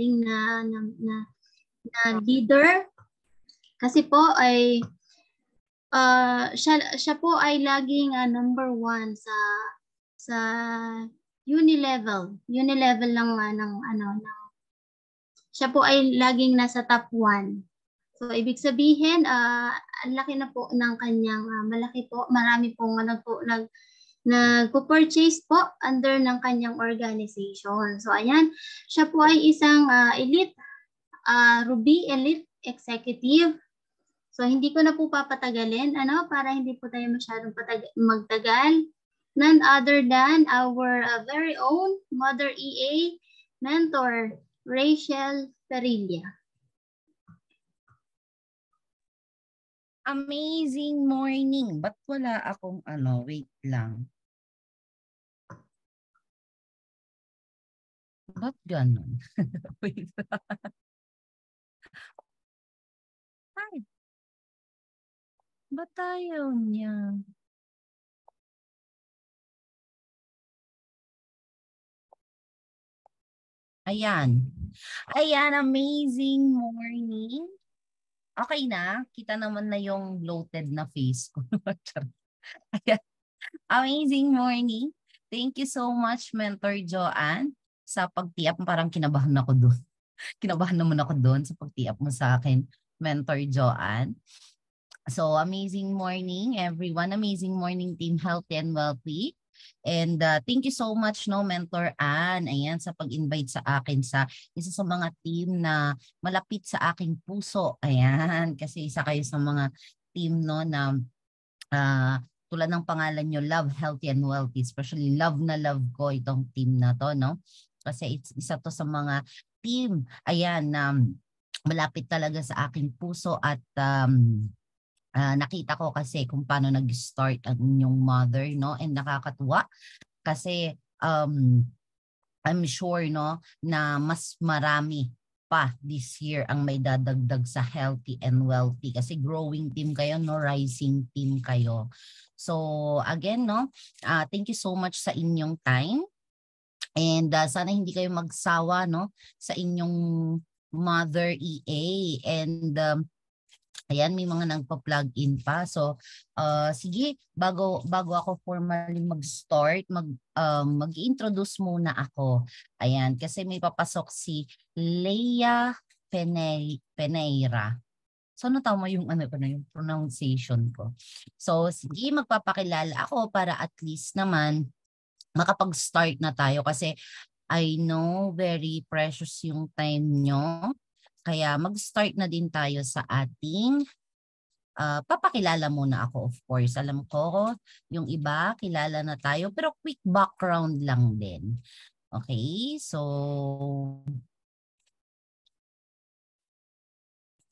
na leader kasi po ay siya po ay laging number 1 sa unilevel ng siya po ay laging nasa top 1. So ibig sabihin ang laki na po ng kanyang marami pong nagpo-purchase po under ng kanyang organization. So ayan, siya po ay isang elite Ruby Elite Executive. So hindi ko na po papatagalin para hindi po tayo masyadong magtagal. None other than our very own Mother EA mentor Rachel Perilla. Amazing morning. Ba't wala akong wait lang. Ba't ganun? Wait lang. Ay. Ba't ayaw niya? Ayan. Ayan, amazing morning. Okay na? Kita naman na yung bloated na face ko. Ayan. Amazing morning. Thank you so much, Mentor Joanne, sa pagtiap. Parang kinabahan ako doon. Kinabahan naman ako doon sa pagtiap mo sa akin, Mentor Joanne. So, amazing morning, everyone. Amazing morning, Team Healthy and Wealthy. And thank you so much, Mentor Ann, ayan, sa pag-invite sa akin sa isa sa mga team na malapit sa aking puso. Ayan, kasi isa kayo sa mga team na tulad ng pangalan nyo, Love, Healthy and Wealthy. Especially love na love ko itong team na to, Kasi isa to sa mga team, ayan, malapit talaga sa aking puso at nakita ko kasi kung paano nag-start ang inyong mother, and nakakatuwa kasi I'm sure na mas marami pa this year ang may dadagdag sa Healthy and Wealthy kasi growing team kayo, rising team kayo. So again, thank you so much sa inyong time and sana hindi kayo magsawa sa inyong mother EA and ayan, may mga nagpa-plug in pa. So, sige, bago ako formally mag-start, mag-introduce muna ako. Ayan, kasi may papasok si Leia Peneira. So, tama yung yung pronunciation ko. So, sige, magpapakilala ako para at least naman makapag-start na tayo kasi I know very precious yung time nyo. Kaya mag-start na din tayo sa ating papakilala muna ako, of course. Alam ko, yung iba, kilala na tayo. Pero quick background lang din. Okay, so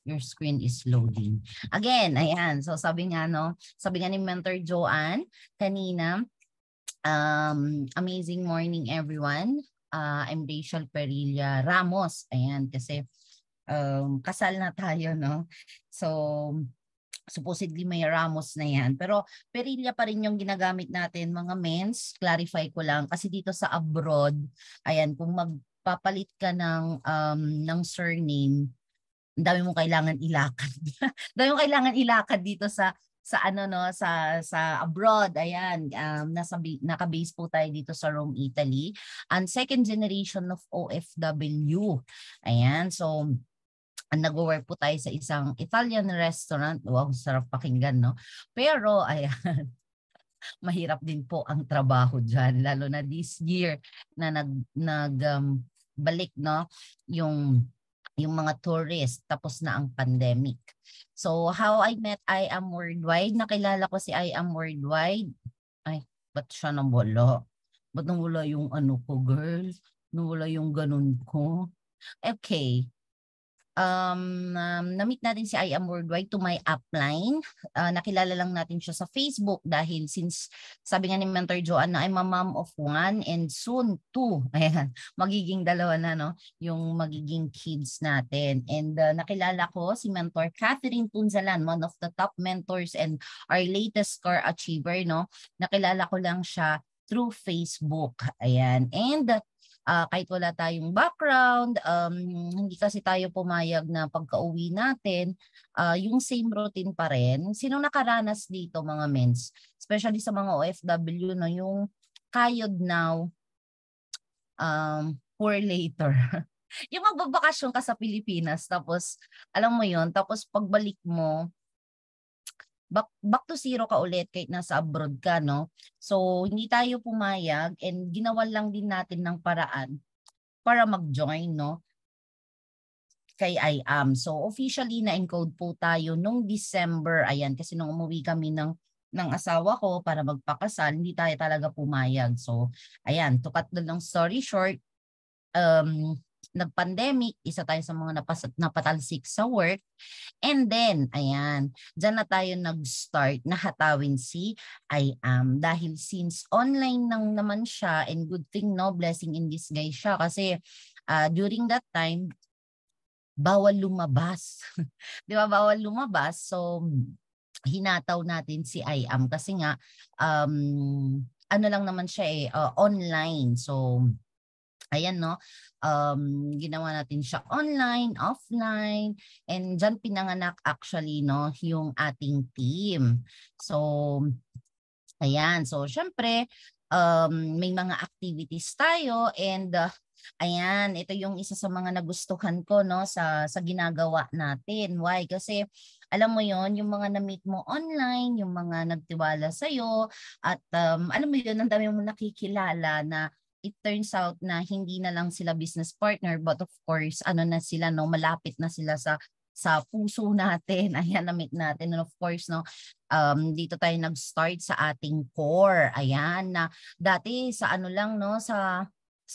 your screen is loading. Again, ayan. So sabi nga ni Mentor Joanne kanina, amazing morning everyone. I'm Rachel Perilla Ramos. Ayan, kasi kasal na tayo, So, supposedly may Ramos na yan. Pero Perilla pa rin yung ginagamit natin, mga mens. Clarify ko lang. Kasi dito sa abroad, ayan, kung magpapalit ka ng surname, ang dami mong kailangan ilakad. Dami mong kailangan ilakad dito sa abroad. Ayan, naka-base po tayo dito sa Rome, Italy. And second generation of OFW. Ayan, so nag-work po tayo sa isang Italian restaurant. Wow, sarap pakinggan, Pero, ayan, mahirap din po ang trabaho dyan. Lalo na this year na balik, yung mga tourist, tapos na ang pandemic. So, how I met I Am Worldwide. Nakilala ko si I Am Worldwide. Ay, ba't siya nawala? Ba't nawala yung ko, girl? Nawala yung ganun ko? Okay. Na-meet natin si I Am Worldwide to my upline. Nakilala lang natin siya sa Facebook dahil since sabi nga ni Mentor Joanne na I'm a mom of 1 and soon 2. Ayan, magiging 2 na yung magiging kids natin. And nakilala ko si Mentor Catherine Punzalan, one of the top mentors and our latest core achiever. Nakilala ko lang siya through Facebook. Ayan. And kahit wala tayong background, hindi kasi tayo pumayag na pagka-uwi natin, yung same routine pa rin. Sinong nakaranas dito mga mens? Especially sa mga OFW, no, yung kayod now, poor later. Yung magbabakasyon ka sa Pilipinas, tapos alam mo yon, tapos pagbalik mo, back to zero ka ulit kahit nasa abroad ka, no? So, hindi tayo pumayag and ginawan lang din natin ng paraan para mag-join, no? Kay IAM. So, officially na-encode po tayo nung December. Ayan, kasi nung umuwi kami ng asawa ko para magpakasal, hindi tayo talaga pumayag. So, ayan, to cut the long story short, nag-pandemic, isa tayo sa mga napatalsik sa work. And then, ayan, dyan na tayo nag-start na hatawin si IAM. Dahil since online nang naman siya, and good thing, no, blessing in disguise siya. Kasi during that time, bawal lumabas. Di ba, bawal lumabas. So, hinataw natin si IAM kasi nga, ano lang naman siya online. So, ayan, no, ginawa natin siya online, offline, and dyan pinanganak actually, no, yung ating team. So, ayan. So, syempre, may mga activities tayo and ayan, ito yung isa sa mga nagustuhan ko, no, sa ginagawa natin. Why? Kasi alam mo yon, yung mga na-meet mo online, yung mga nagtiwala sa'yo, at alam mo yun, ang dami mo nakikilala na it turns out na hindi na lang sila business partner, but of course, ano na sila, no, malapit na sila sa puso natin. Ayan, na-meet natin. And of course, no, dito tayo nag-start sa ating core. Ayan, na dati sa ano lang, no, sa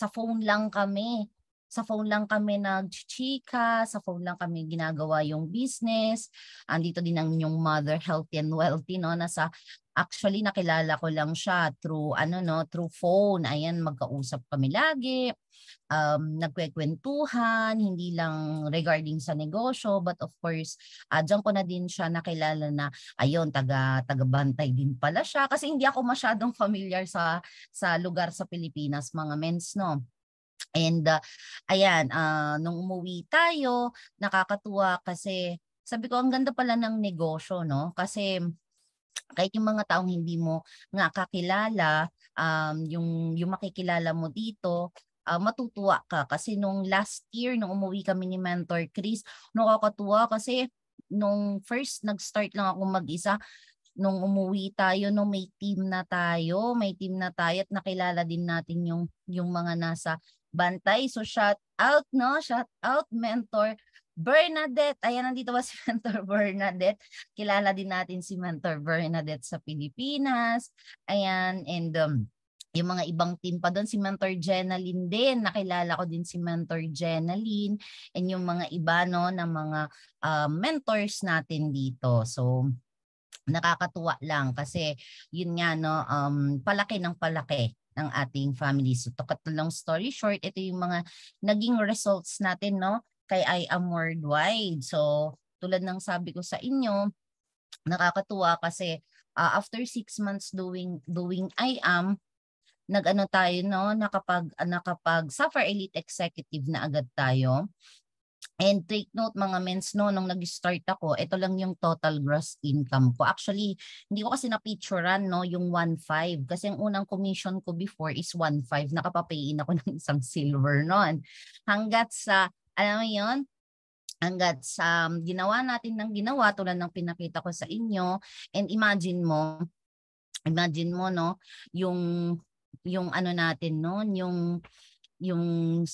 phone lang kami. Sa phone lang kami nag-chika, sa phone lang kami ginagawa yung business. Andito din ang inyong mother, healthy and wealthy, no, actually nakilala ko lang siya through through phone. Ayan, magkausap kami lagi. Nagkwekwentuhan, hindi lang regarding sa negosyo, but of course, diyan ko na din siya nakilala na ayun, taga-bantay din pala siya kasi hindi ako masyadong familiar sa lugar sa Pilipinas, mga mens, no. And ayan, nung umuwi tayo, nakakatuwa kasi sabi ko, ang ganda pala ng negosyo, no? Kasi kahit yung mga taong hindi mo nga kakilala, yung makikilala mo dito, matutuwa ka. Kasi nung last year, nung umuwi kami ni Mentor Chris, nakakatuwa kasi nung first nag-start lang ako mag-isa, nung umuwi tayo, no, may team na tayo at nakilala din natin yung mga nasa bantay. So shout out, no, shout out Mentor Bernadette. Ayan, nandito ba si Mentor Bernadette? Kilala din natin si Mentor Bernadette sa Pilipinas. Ayan, and yung mga ibang team pa doon, si Mentor Jenaline din. Nakilala ko din si Mentor Jenaline and yung mga iba, no, na mga mentors natin dito. So, nakakatuwa lang kasi yun nga, no, palaki ng palaki ng ating family. So, to cut the long story short, ito yung mga naging results natin, no, kay IAM Worldwide. So, tulad ng sabi ko sa inyo, nakakatuwa kasi after 6 months doing IAM, nag-ano tayo, no, nakapag Sapphire Elite Executive na agad tayo. And take note mga mens, no, nung nag-start ako, ito lang yung total gross income ko. Actually, hindi ko kasi na-picturean, no, yung 1.5. Kasi ang unang commission ko before is 1.5. Nakapapay-in ako ng isang silver noon. Hanggat sa, alam mo yun, hanggat sa ginawa natin ng ginawa tulad ng pinakita ko sa inyo. And imagine mo, no, yung ano natin, no, yung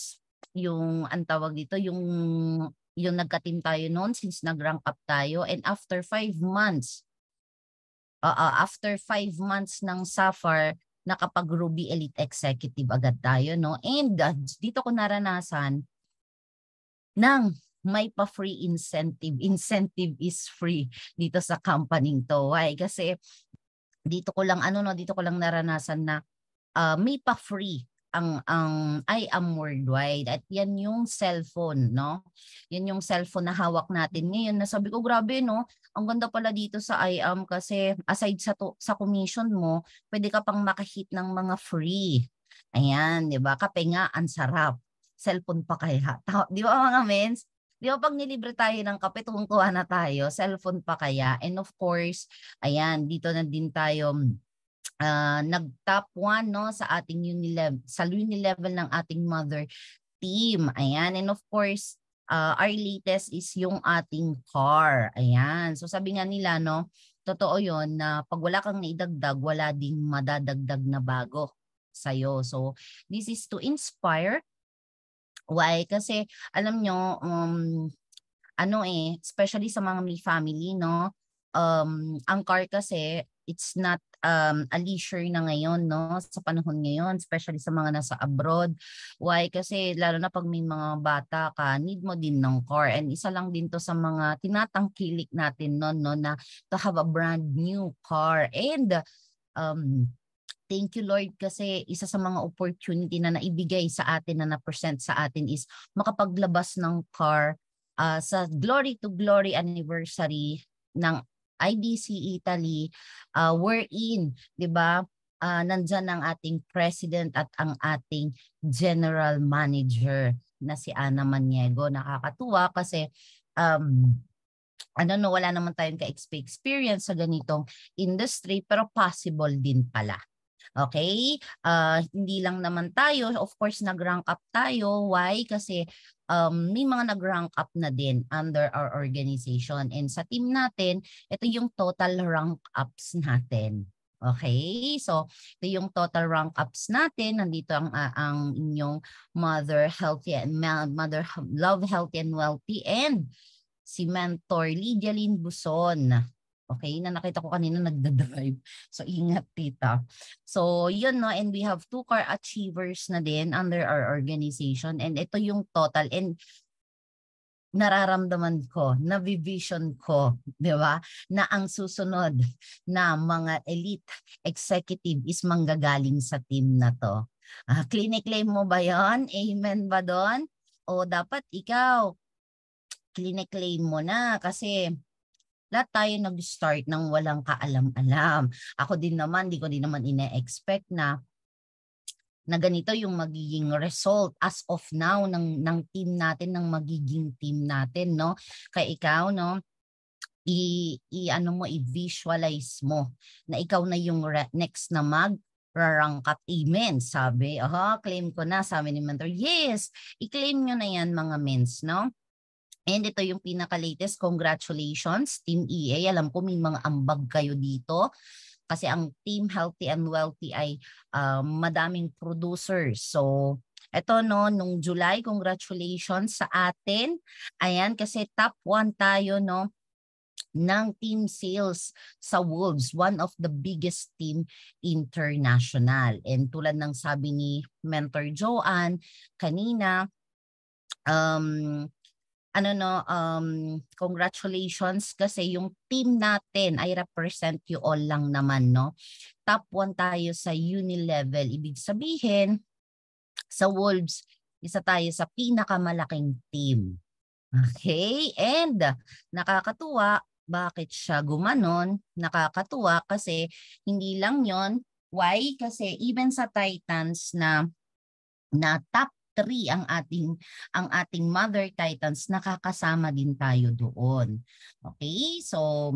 ang tawag dito, yung nagka-team tayo noon since nag-rank up tayo, and after 5 months ng Sapphire, nakapag-Ruby Elite Executive agad tayo, no? And dito ko naranasan ng may pa-free incentive. Incentive is free dito sa company to. Why? Kasi dito ko lang naranasan na may pa-free ang IAM Worldwide, at yan yung cellphone, no? Yan yung cellphone na hawak natin ngayon. Nasabi ko, grabe, no? Ang ganda pala dito sa IAM kasi aside sa commission mo, pwede ka pang makahit ng mga free. Ayan, di ba? Kape nga, ang sarap. Cellphone pa kaya? Di ba mga mens? Di ba pag nilibre tayo ng kape, tuwang-tuwa na tayo, cellphone pa kaya? And of course, ayan, dito na din tayo nag-top 1 no sa ating uni-level ng ating mother team. Ayan, and of course, our latest is yung ating car. Ayan. So sabi nga nila no, totoo 'yon na pag wala kang naidagdag, wala ding madadagdag na bago sa'yo. So this is to inspire. Why? Kasi alam nyo, especially sa mga may family, no? Ang car kasi, it's not a leisure na ngayon, no? Sa panahon ngayon, especially sa mga nasa abroad. Why? Kasi lalo na pag may mga bata ka, need mo din ng car. And isa lang din to sa mga tinatangkilik natin noon, no? Na to have a brand new car. And thank you Lord kasi isa sa mga opportunity na naibigay sa atin na na-present sa atin is makapaglabas ng car sa Glory to Glory anniversary ng IDC Italy, wherein, 'di ba? Nandyan ang ating president at ang ating general manager na si Ana Maniego. Nakakatuwa kasi wala naman tayong ka-experience sa ganitong industry pero possible din pala. Okay? Hindi lang naman tayo, of course, nag-rank up tayo. Why? Kasi may mga nag-rank up na din under our organization. And sa team natin, ito yung total rank ups natin. Okay? So, ito yung total rank ups natin. Nandito ang inyong Mother Love, Healthy and Wealthy, and si Mentor Lydia Lynn Buson. Okay, na nakita ko kanina nagda-drive. So, ingat tita. So, yun no, and we have 2 car achievers na din under our organization. And ito yung total. And nararamdaman ko, navivision ko, di ba, na ang susunod na mga elite executive is manggagaling sa team na to. Clinic-claim mo ba yon? Amen ba doon? O dapat ikaw, clinic-claim mo na kasi lahat tayo nag-start ng walang kaalam-alam. Ako din naman, di ko din naman ine-expect na ganito yung magiging result as of now ng team natin, ng magiging team natin, no? Kaya ikaw, no, i-visualize mo na ikaw na yung next na rank up. Amen, sabi. Claim ko na, sabi ni Mentor. Yes, i-claim nyo na yan mga mens, no? And ito yung pinaka-latest. Congratulations, Team EA. Alam ko may mga ambag kayo dito. Kasi ang Team Healthy and Wealthy ay madaming producers. So, ito no, nung July, congratulations sa atin. Ayan, kasi top 1 tayo no ng team sales sa Wolves, one of the biggest team international. And tulad ng sabi ni Mentor Joanne kanina, congratulations kasi yung team natin ay represent you all lang naman, no? Top 1 tayo sa uni-level. Ibig sabihin, sa Wolves, isa tayo sa pinakamalaking team. Okay? And nakakatuwa, bakit siya gumanon? Nakakatuwa kasi hindi lang yon. Why? Kasi even sa Titans na top 3 ang ating Mother Titans, nakakasama din tayo doon. Okay? So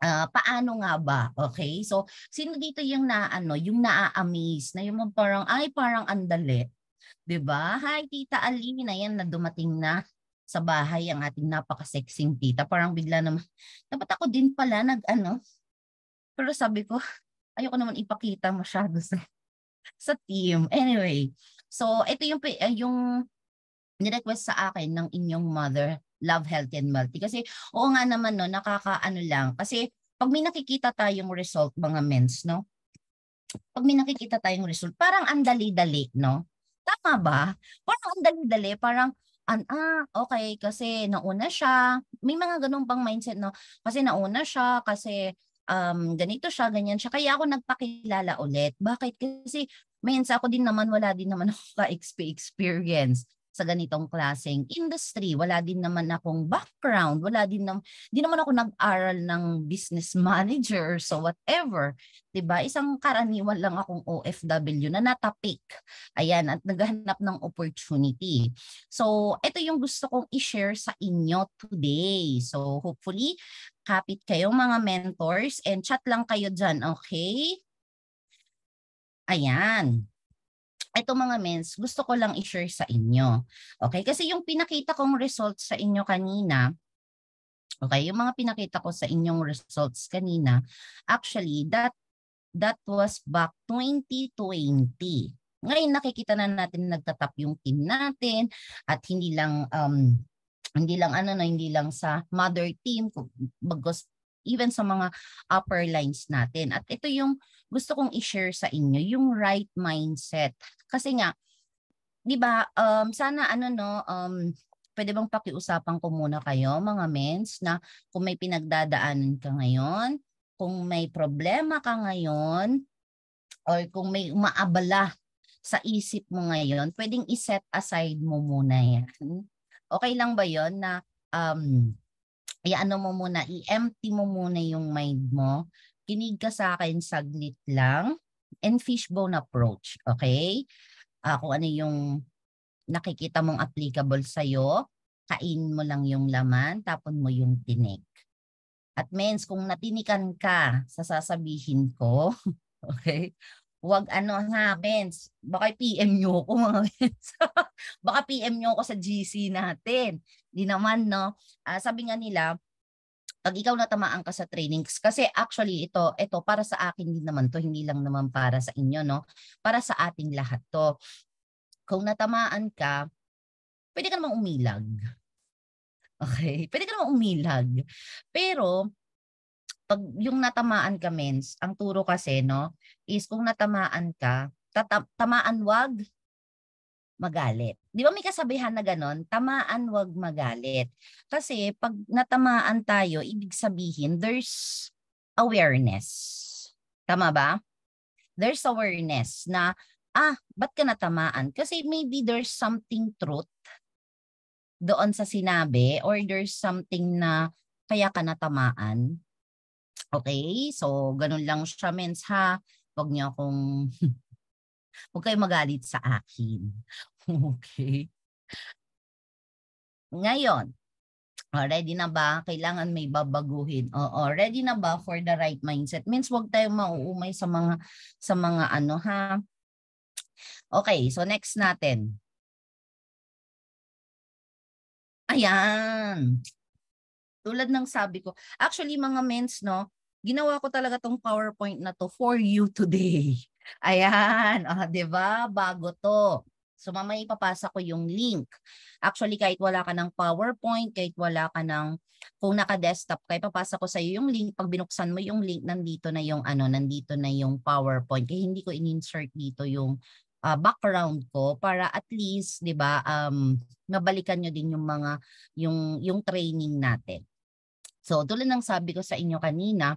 paano nga ba? Okay? So sino dito yung yung naa-amaze na yung parang andali, 'di ba? Hi Tita Aline, ayan na dumating na sa bahay ang ating napaka-sexing tita. Parang bigla naman, dapat ako din pala pero sabi ko, ayoko naman ipakita masyado sa team. Anyway, so ito yung ni-request sa akin ng inyong Mother Love, Healthy and Wealthy. Kasi oo nga naman no, nakakaano lang. Kasi pag may nakikita tayong result mga mens, no? Pag may nakikita tayong result, parang andali-dali, no? Tama ba? Parang andali-dali, parang okay, kasi nauna siya. May mga ganun pang mindset, no? Kasi nauna siya, kasi ganito siya, ganyan siya. Kaya ako nagpakilala ulit. Bakit? Kasi minsan ako din naman, wala din naman ako ka-experience. sa ganitong klaseng industry. Wala din naman akong background. Di naman ako nag-aral ng business manager, so whatever. 'Di ba? Isang karaniwan lang akong OFW na natapik. Ayan, at naghahanap ng opportunity. So, ito yung gusto kong i-share sa inyo today. So, hopefully, kapit kayo mga mentors and chat lang kayo dyan, okay? Ayan. Ito mga mens, gusto ko lang i-share sa inyo. Okay? Kasi yung pinakita kong results sa inyo kanina, okay, yung mga pinakita ko sa inyong results kanina, actually, that was back 2020. Ngayon nakikita na natin nagtatap yung team natin at hindi lang sa mother team, bagos even sa mga upper lines natin. At ito yung gusto kong i-share sa inyo, yung right mindset. Kasi nga, 'di ba, sana pwede bang pakiusapan ko muna kayo mga mens na kung may pinagdadaanan ka ngayon, kung may problema ka ngayon, or kung may umaabala sa isip mo ngayon, pwedeng i-set aside mo muna yan. Okay lang ba yon na i-empty mo muna yung mind mo, kinig ka sa akin saglit lang, and fishbone approach, okay? Kung ano yung nakikita mong applicable sa'yo, kain mo lang yung laman, tapon mo yung tinik. At mens, kung natinikan ka sa sasabihin ko, okay, wag mens, baka PM nyo ko mga mens. Baka PM nyo ko sa GC natin. Di naman, no? Sabi nga nila, pag ikaw natamaan ka sa trainings, kasi actually ito para sa akin din naman to, hindi lang naman para sa inyo, no? Para sa ating lahat to. Kung natamaan ka, pwede ka namang umilag. Okay? Pwede ka namang umilag. Pero, pag yung natamaan ka, mens, ang turo kasi, no, is kung natamaan ka, tamaan wag magalit. Di ba may kasabihan na ganon? Tamaan wag magalit. Kasi pag natamaan tayo, ibig sabihin, there's awareness. Tama ba? There's awareness na, ba't ka natamaan? Kasi maybe there's something truth doon sa sinabi or there's something na kaya ka natamaan. Okay? So, ganun lang siya, mens, ha? Huwag niyo akong, huwag kayo magalit sa akin. Okay? Ngayon, ready na ba? Kailangan may babaguhin. Oo, ready na ba for the right mindset? Means huwag tayong mauumay sa mga ha? Okay, so next natin. Ayan. Tulad ng sabi ko, actually mga mens, no, ginawa ko talaga tong PowerPoint na to for you today. Ayan, 'di ba? Bago to. So mamaya ipapasa ko yung link. Actually, kahit wala ka ng PowerPoint, kahit wala ka ng, kung naka-desktop ka, ipapasa ko sa iyo yung link. Pag binuksan mo yung link, nandito na yung PowerPoint. Kaya hindi ko in-insert dito yung background ko para at least, 'di ba, mabalikan nyo din yung training natin. So, tulad ng sabi ko sa inyo kanina,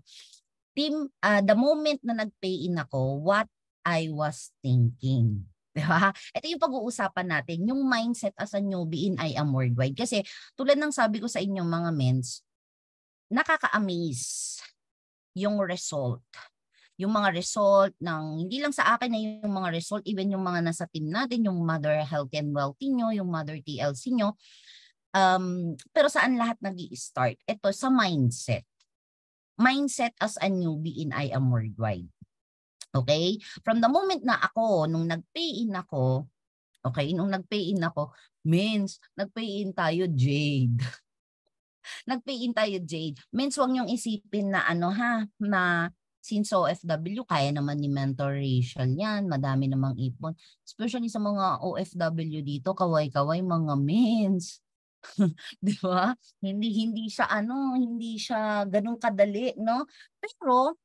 team, the moment na nag-pay in ako, what I was thinking. Diba? Ito yung pag-uusapan natin, yung mindset as a newbie in I Am Worldwide. Kasi tulad ng sabi ko sa inyo mga mens, nakaka-amaze yung result. Yung mga result ng, hindi lang sa akin na yung mga result, even yung mga nasa team natin, yung Mother Health and Wealthy nyo, yung Mother TLC nyo. Pero saan lahat nag-i-start? Ito sa mindset. Mindset as a newbie in I Am Worldwide. Okay? From the moment na ako, nung nag-pay in ako, means nag-pay in tayo, Jade. Nag-pay in tayo, Jade. Means huwag niyong isipin na na since OFW, kaya naman ni Mentor Rachel yan, madami namang ipon. Especially sa mga OFW dito, kaway-kaway mga mens. Di ba? Hindi siya ganun kadali, no? Pero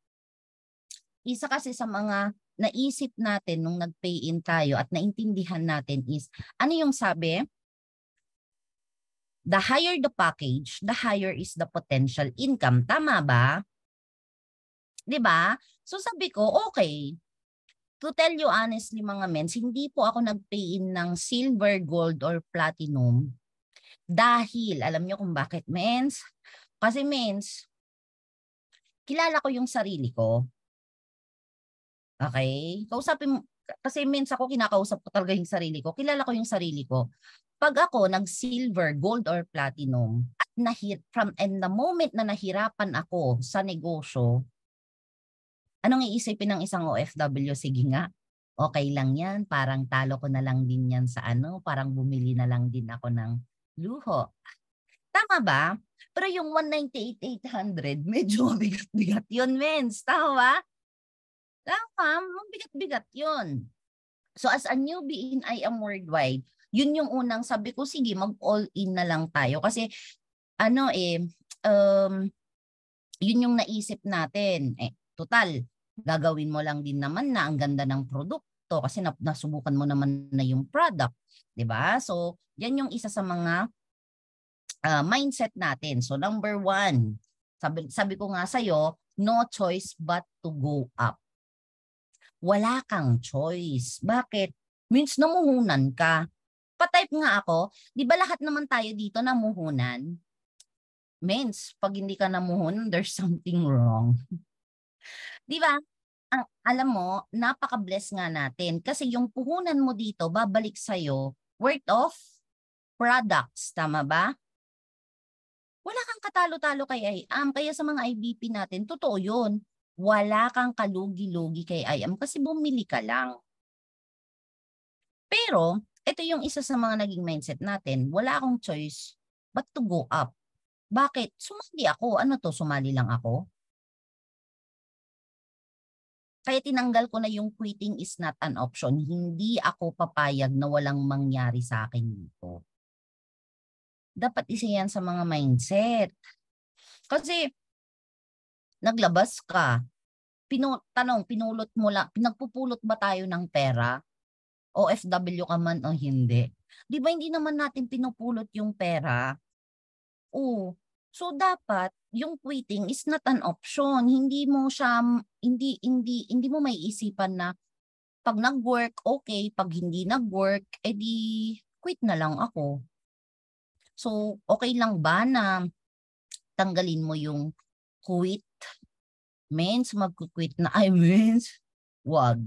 isa kasi sa mga naisip natin nung nag-pay in tayo at naintindihan natin is, ano yung sabi? The higher the package, the higher is the potential income. Tama ba? 'Di ba? So sabi ko, okay. to tell you honestly mga mens, hindi po ako nag-pay in ng silver, gold, or platinum dahil, alam nyo kung bakit mens? Kasi mens, kilala ko yung sarili ko. Okay? Kasi mens ako kinakausap ko talaga yung sarili ko. Kilala ko yung sarili ko. Pag ako nag-silver, gold, or platinum, at and the moment na nahirapan ako sa negosyo, anong iisipin ng isang OFW? Sige nga, okay lang yan. Parang talo ko na lang din yan sa parang bumili na lang din ako ng luho. Tama ba? Pero yung 198,800, medyo bigat-bigat yun, mens. Tama ba? Tama, bigat-bigat yun. So as a newbie in I Am Worldwide, yun yung unang sabi ko, sige, mag-all in na lang tayo. Kasi yun yung naisip natin. Total, gagawin mo lang din naman na ang ganda ng produkto kasi nasubukan mo naman na yung product. 'Di ba? So, yan yung isa sa mga mindset natin. So, number 1, sabi ko nga sa'yo, no choice but to go up. Wala kang choice. Bakit? Means namuhunan ka. Pa-type nga ako, di ba lahat naman tayo dito namuhunan? Means, pag hindi ka namuhunan, there's something wrong. Di ba? Alam mo, napaka-bless nga natin kasi yung puhunan mo dito, babalik sa'yo worth of products. Tama ba? Wala kang katalo-talo kay IAM. Kaya sa mga IBP natin, totoo yun. Wala kang kalugi-lugi kay IAM kasi bumili ka lang. Pero, ito yung isa sa mga naging mindset natin. Wala akong choice but to go up. Bakit? Sumali ako. Ano to? Sumali lang ako? Kaya tinanggal ko na yung quitting is not an option. Hindi ako papayag na walang mangyari sa akin dito. Dapat isa yan sa mga mindset. Kasi, naglabas ka. Pinulot mo lang, pinagpupulot ba tayo ng pera? OFW ka man o hindi? Di ba hindi naman natin pinupulot yung pera? Oo. So dapat yung quitting is not an option. Hindi mo may isipan na pag nag-work, okay. Pag hindi nag-work, edi quit na lang ako. So okay lang ba na tanggalin mo yung quit? Means mag-quit na. Means wag.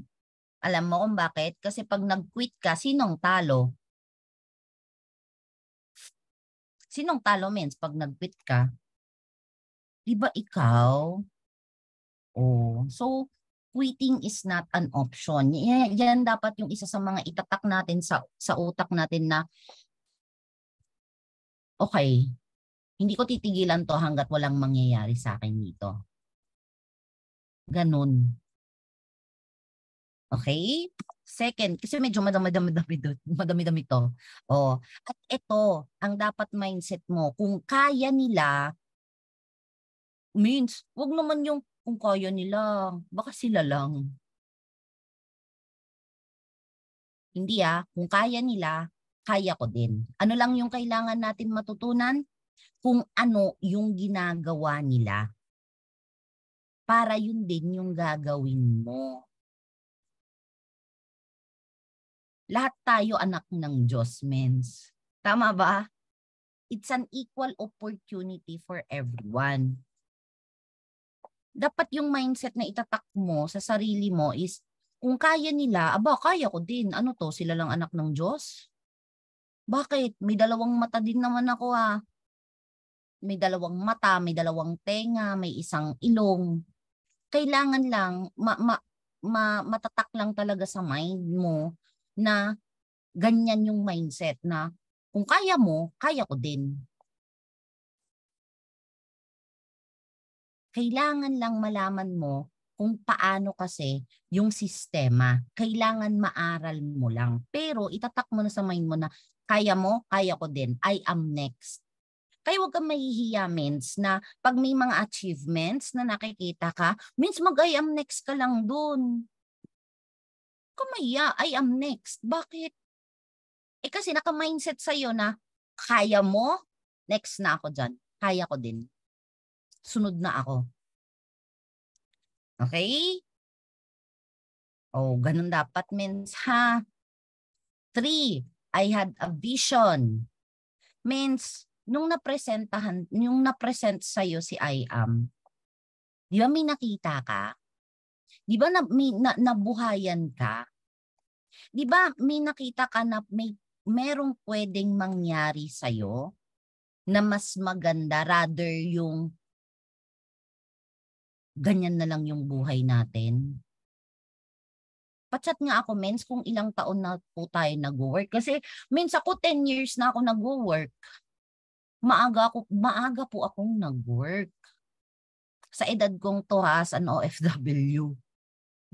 Alam mo kung bakit? Kasi pag nag-quit ka, sinong talo? Sinong talo, means pag nag-quit ka? Di ba ikaw? Oh, so quitting is not an option. Yan dapat yung isa sa mga itatak natin sa utak natin na okay, hindi ko titigilan to hanggat walang mangyayari sa akin dito. Ganun. Okay? Second, kasi medyo madami-dami to. Oh, at ito, ang dapat mindset mo, kung kaya nila, means, wag naman yung kung kaya nila, baka sila lang. Hindi kung kaya nila, kaya ko din. Ano lang yung kailangan natin matutunan? Kung ano yung ginagawa nila. Para yun din yung gagawin mo. Lahat tayo anak ng Diyos, mens. Tama ba? It's an equal opportunity for everyone. Dapat yung mindset na itatak mo sa sarili mo is, kung kaya nila, kaya ko din. Ano to? Sila lang anak ng Diyos? Bakit? May dalawang mata din naman ako May dalawang mata, may dalawang tenga, may isang ilong. Kailangan lang, matatak lang talaga sa mind mo na ganyan yung mindset na kung kaya mo, kaya ko din. Kailangan lang malaman mo kung paano kasi yung sistema. Kailangan maaral mo lang. Pero itatak mo na sa mind mo na kaya mo, kaya ko din. I am next. Kaya huwag kang mahihiya, mens, na pag may mga achievements na nakikita ka, mens, mag-I am next ka lang dun. Kung mahiya, I am next. Bakit? Kasi naka-mindset sa'yo na kaya mo, next na ako dyan. Kaya ko din. Sunod na ako. Okay? Oh, ganun dapat means ha. 3, I had a vision. Means, nung na-present sa'yo si I am, di ba may nakita ka? Di ba nabuhayan ka? Di ba may nakita ka na merong pwedeng mangyari sa'yo na mas maganda rather yung ganyan na lang yung buhay natin? Pachat nga ako, mens, kung ilang taon na po tayo nag-work. Kasi, mens, ako 10 years na ako nag-work. Maaga po akong nag-work. Sa edad kong to ha, as an OFW.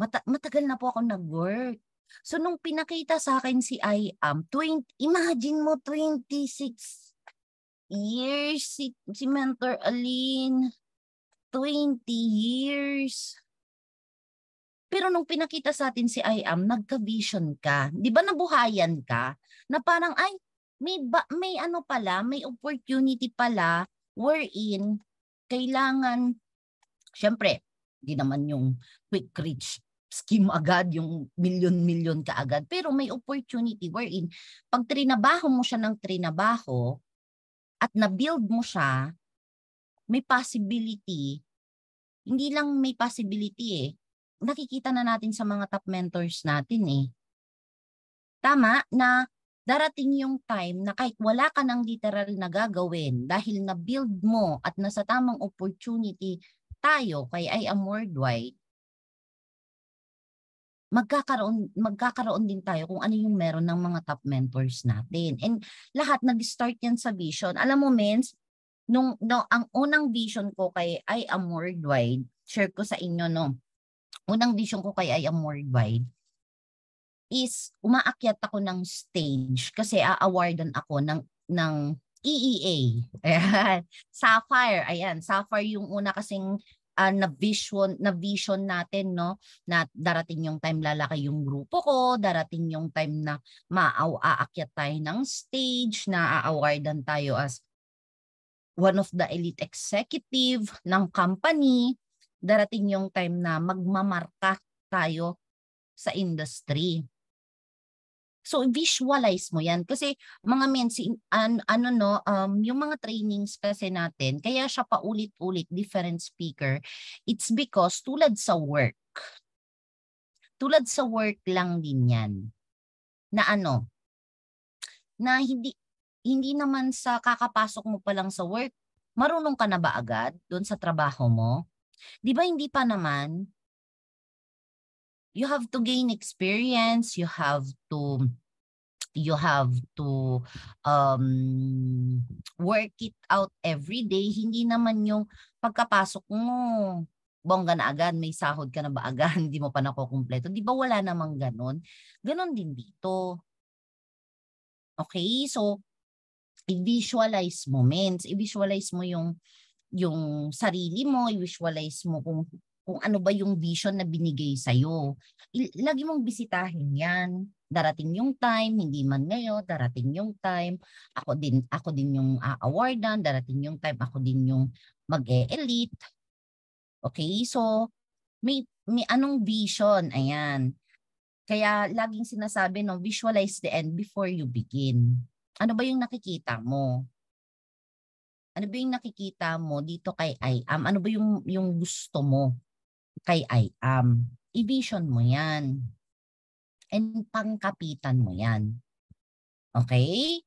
Matagal na po ako nag-work. So, nung pinakita sa akin si I am, imagine mo, 26 years, si Mentor Aline, 20 years. Pero nung pinakita sa atin si I am, nagka-vision ka. Di ba nabuhayan ka? Na parang, ay, may ano pala, may opportunity pala wherein kailangan, syempre, di naman yung quick rich scheme agad, yung milyon-milyon ka agad. Pero may opportunity wherein pag trinabaho mo siya ng trinabaho at na-build mo siya, may possibility, hindi lang may possibility nakikita na natin sa mga top mentors natin Tama na darating yung time na kahit wala ka ng literal na gagawin dahil na-build mo at nasa tamang opportunity tayo kay I Am Worldwide, magkakaroon din tayo kung ano yung meron ng mga top mentors natin. And lahat nag-start yan sa vision. Alam mo, mens, ang unang vision ko kay I Am Worldwide, share ko sa inyo, unang vision ko kay I Am Worldwide is umaakyat ako ng stage kasi a-awardan ako ng EEA. Ayan. Sapphire. Ayan. Sapphire yung una kasing na vision natin, no? Na darating yung time lalaki yung grupo ko, darating yung time na aakyat tayo ng stage, na a-awardan tayo as one of the elite executive ng company, darating yung time na magmamarka tayo sa industry. So visualize mo 'yan kasi mga yung mga trainings kasi natin kaya siya paulit-ulit different speaker. It's because tulad sa work lang din 'yan. Na na hindi naman sa kakapasok mo pa lang sa work, marunong ka na ba agad doon sa trabaho mo? 'Di ba hindi pa naman? You have to gain experience, you have to work it out every day. Hindi naman yung pagkapasok mo, bongga na agad, may sahod ka na ba agad, hindi mo pa nakukumpleto. Di ba wala namang ganon? Ganon din dito. Okay? So, i-visualize mo, mens. I-visualize mo yung sarili mo, i-visualize mo kung ano ba yung vision na binigay sa'yo. Lagi mong bisitahin yan. Darating yung time, hindi man ngayon, darating yung time, ako din yung awardan, darating yung time, ako din yung mag-e-elite. Okay? So, may anong vision? Ayan. Kaya laging sinasabi, no, visualize the end before you begin. Ano ba yung nakikita mo? Ano ba yung nakikita mo dito kay I am? Ano ba yung gusto mo kay I am? I-vision mo yan. And pangkapitan mo yan. Okay?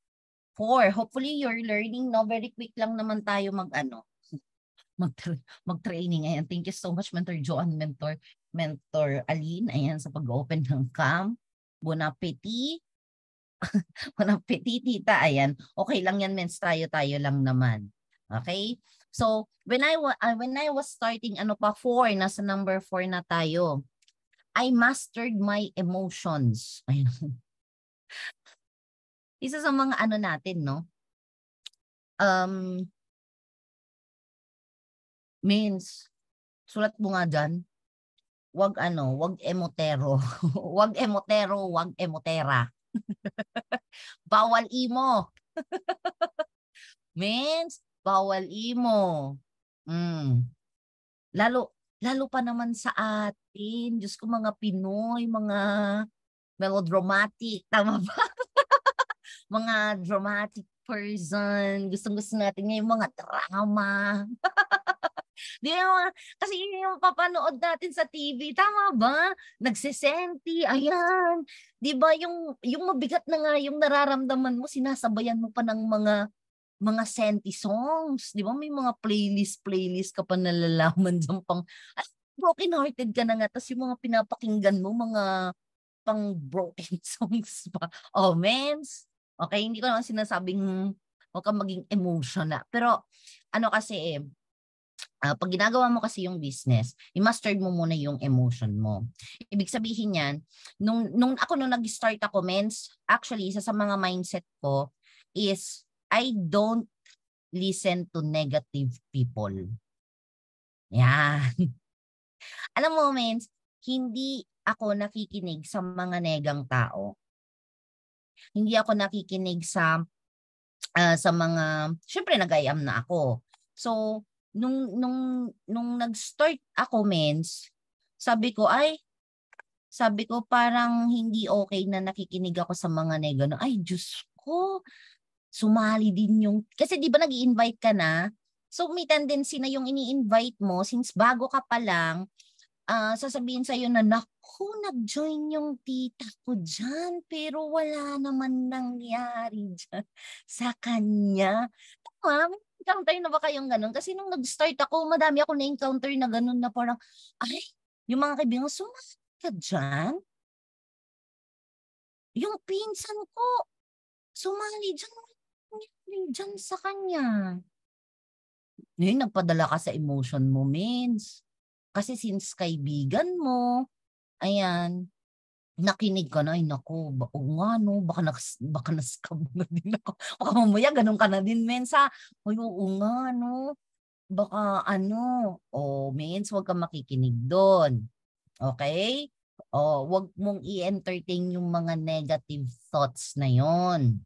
4, hopefully you're learning, no? Very quick lang naman tayo mag-training. Ayan, thank you so much, Mentor Joan, Mentor Aline. Ayan, sa pag-open ng cam. Bon appetit. Bon appetit, tita. Ayan, okay lang yan, mens. Tayo lang naman. Okay? So, when I was starting, 4, nasa number 4 na tayo. I mastered my emotions. Ayan. Isa sa mga natin, no? Means, sulat mo nga dyan, wag emotero. Wag emotero, wag emotera. Bawal imo. Means, bawal imo. Lalo pa naman sa natin. Diyos ko, mga Pinoy, mga melodramatic. Tama ba? Mga dramatic person. Gustong-gusto natin ngayon mga drama. Di ba? Kasi yun yung papanood natin sa TV. Tama ba? Nagsesenti. Ayan. Di ba? Yung mabigat na nga yung nararamdaman mo, sinasabayan mo pa ng mga senti songs. Di ba? May mga playlist ka pa nalalaman dyan pang, ay, broken-hearted ka na nga. Tapos yung mga pinapakinggan mo, mga pang broken songs pa. Oh, mens. Okay, hindi ko naman sinasabing huwag kang maging emotional. Pero ano kasi pag ginagawa mo kasi yung business, i-master mo muna yung emotion mo. Ibig sabihin yan, nung nag-start ako, mens, actually, isa sa mga mindset ko is I don't listen to negative people. Yan. Alam mo, mens, hindi ako nakikinig sa mga negang tao. Hindi ako nakikinig sa mga, syempre nag-IM na ako. So, nung nag-start ako, mens, sabi ko parang hindi okay na nakikinig ako sa mga nega na, ay, Diyos ko, sumali din yung, kasi di ba nag-i-invite ka na? So, may tendency na yung ini-invite mo, since bago ka pa lang, sasabihin sa'yo na, naku, nag-join yung tita ko dyan, pero wala naman nangyari dyan sa kanya. Tama, may encounter na ba kayong ganun? Kasi nung nag-start ako, madami ako na-encounter na ganun na parang, ay, yung mga kaibigan, sumali ka dyan? Yung pinsan ko, sumali dyan, nangyari dyan sa kanya. Ngayon, nagpadala ka sa emotion mo, mens. Kasi since kaibigan mo, ayan, nakinig ka na, ay naku, oo nga no, baka na-scam na din ako. Baka mamaya ganun ka na din, mens ha. Ay, oo nga no, baka ano, mens, huwag kang makikinig doon. Okay? Huwag mong i-entertain yung mga negative thoughts na yon.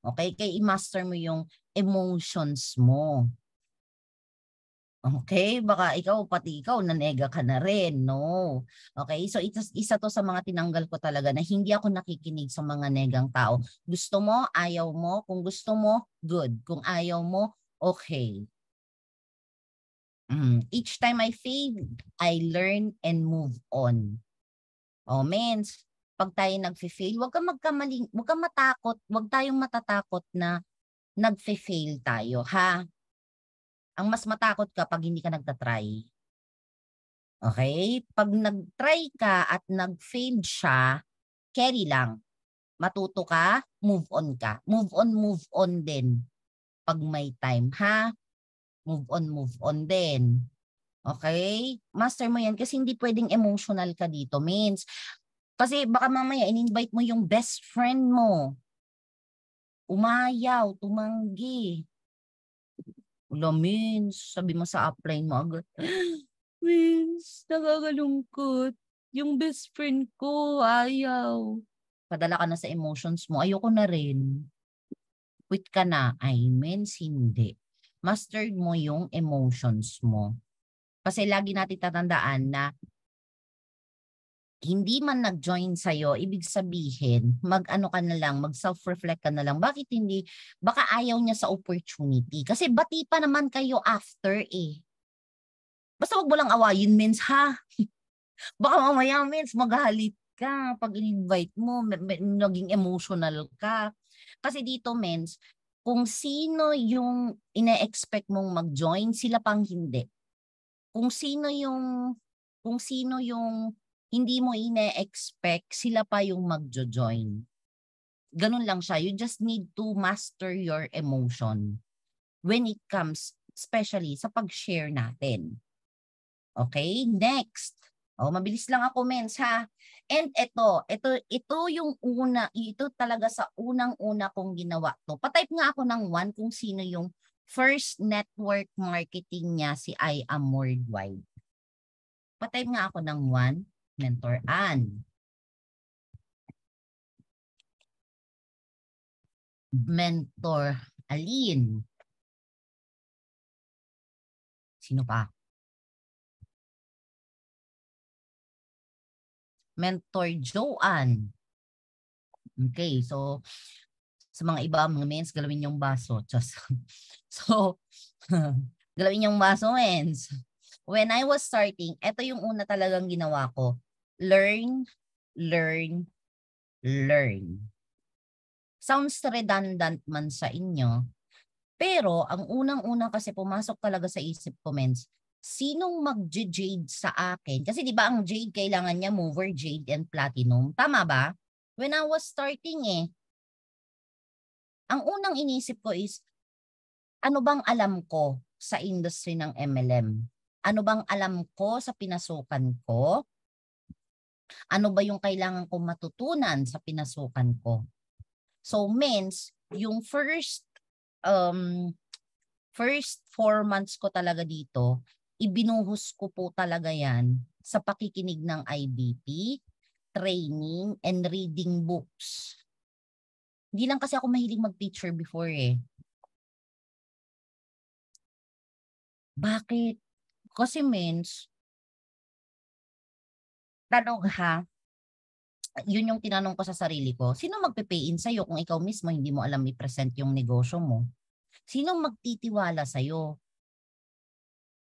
Okay? Kaya i-master mo yung emotions mo. Okay, baka pati ikaw, nanega ka na rin, no? Okay, so isa to sa mga tinanggal ko talaga na hindi ako nakikinig sa mga negang tao. Gusto mo, ayaw mo. Kung gusto mo, good. Kung ayaw mo, okay. Each time I fail, I learn and move on. Mens, pag tayo nag-fail, huwag kang matakot, huwag tayong matatakot na nag-fail tayo, ha? Ang mas matakot ka pag hindi ka nagtatry. Okay? Pag nag-try ka at nag-fail siya, carry lang. Matuto ka, move on ka. Move on din. Pag may time, ha? Move on din. Okay? Master mo yan kasi hindi pwedeng emotional ka dito. Means, kasi baka mamaya in-invite mo yung best friend mo. Umayaw, tumanggi. Wala, means, sabi mo sa upline mo agad, means, nakakalungkot. Yung best friend ko, ayaw. Padala ka na sa emotions mo. Ayoko na rin. Quit ka na. I means, hindi. Mastered mo yung emotions mo. Kasi lagi natin tatandaan na hindi man nag-join sa'yo, ibig sabihin, mag-ano ka na lang, mag-self-reflect ka na lang. Bakit hindi? Baka ayaw niya sa opportunity. Kasi bati pa naman kayo after eh. Basta wag mo lang awayin, means ha? Baka mamaya, means maghalit ka pag in-invite mo, naging emotional ka. Kasi dito, means, kung sino yung ine-expect mong mag-join, sila pang hindi. Kung sino yung hindi mo ine-expect, sila pa yung magjo-join. Ganun lang siya. You just need to master your emotion when it comes, especially sa pag-share natin. Okay? Next. Mabilis lang ako, mens, ha? And ito yung ito talaga sa unang-una kong ginawa to. Patype nga ako ng 1 kung sino yung first network marketing niya, si I Am Worldwide. Patype nga ako ng 1. Mentor Ann. Mentor Aline. Sino pa? Mentor Joanne. Okay, so sa mga iba, mga mens, galawin yung baso. Just, so, galawin yung baso, mens. When I was starting, ito yung una talagang ginawa ko. Learn, learn, learn. Sounds redundant man sa inyo, pero ang unang-unang kasi pumasok talaga sa isip ko, mens, sinong mag-jade sa akin? Kasi di ba ang jade, kailangan niya mover, jade, and platinum. Tama ba? When I was starting ang unang inisip ko is, ano bang alam ko sa industry ng MLM? Ano bang alam ko sa pinasukan ko? Ano ba yung kailangan kong matutunan sa pinasukan ko? So, means, yung first 4 months ko talaga dito, ibinuhos ko po talaga yan sa pakikinig ng IBP, training, and reading books. Hindi lang kasi ako mahilig mag-teacher before Bakit? Kasi means, tanong ha, yun yung tinanong ko sa sarili ko, sino magpe-pay-in sa'yo kung ikaw mismo hindi mo alam i-present yung negosyo mo? Sinong magtitiwala sa'yo?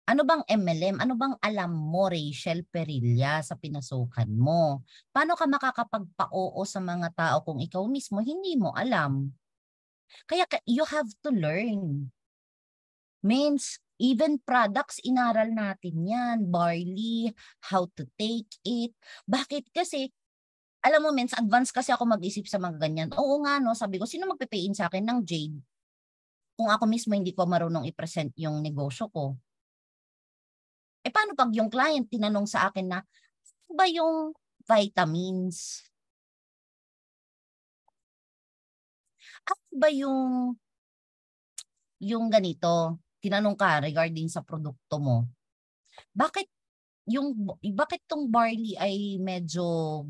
Ano bang MLM? Ano bang alam mo, Rachel Perilla, sa pinasukan mo? Paano ka makakapagpa-oo sa mga tao kung ikaw mismo hindi mo alam? Kaya you have to learn. Means, even products, inaral natin yan. Barley, how to take it. Bakit? Kasi, alam mo, means, advance kasi ako mag-isip sa mga ganyan. Oo nga, no, sabi ko, sino magpe-pay-in sa akin ng Jade? Kung ako mismo hindi ko marunong i-present yung negosyo ko. Paano pag yung client tinanong sa akin na, ano ba yung vitamins? Ano ba yung ganito? Tinanong ka regarding sa produkto mo. Bakit tong barley ay medyo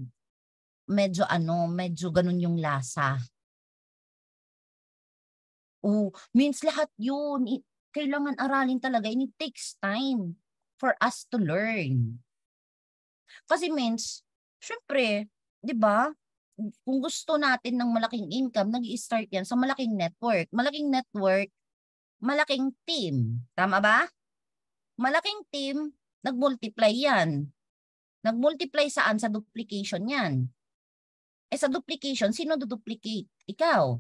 ganun yung lasa? Means lahat yun. Kailangan aralin talaga and it takes time for us to learn. Kasi means, syempre, di ba, kung gusto natin ng malaking income, nag-i-start yan sa malaking network. Malaking network, malaking team. Tama ba? Malaking team, nag-multiply yan. Nag-multiply saan? Sa duplication yan. Sa duplication, sino duplicate? Ikaw.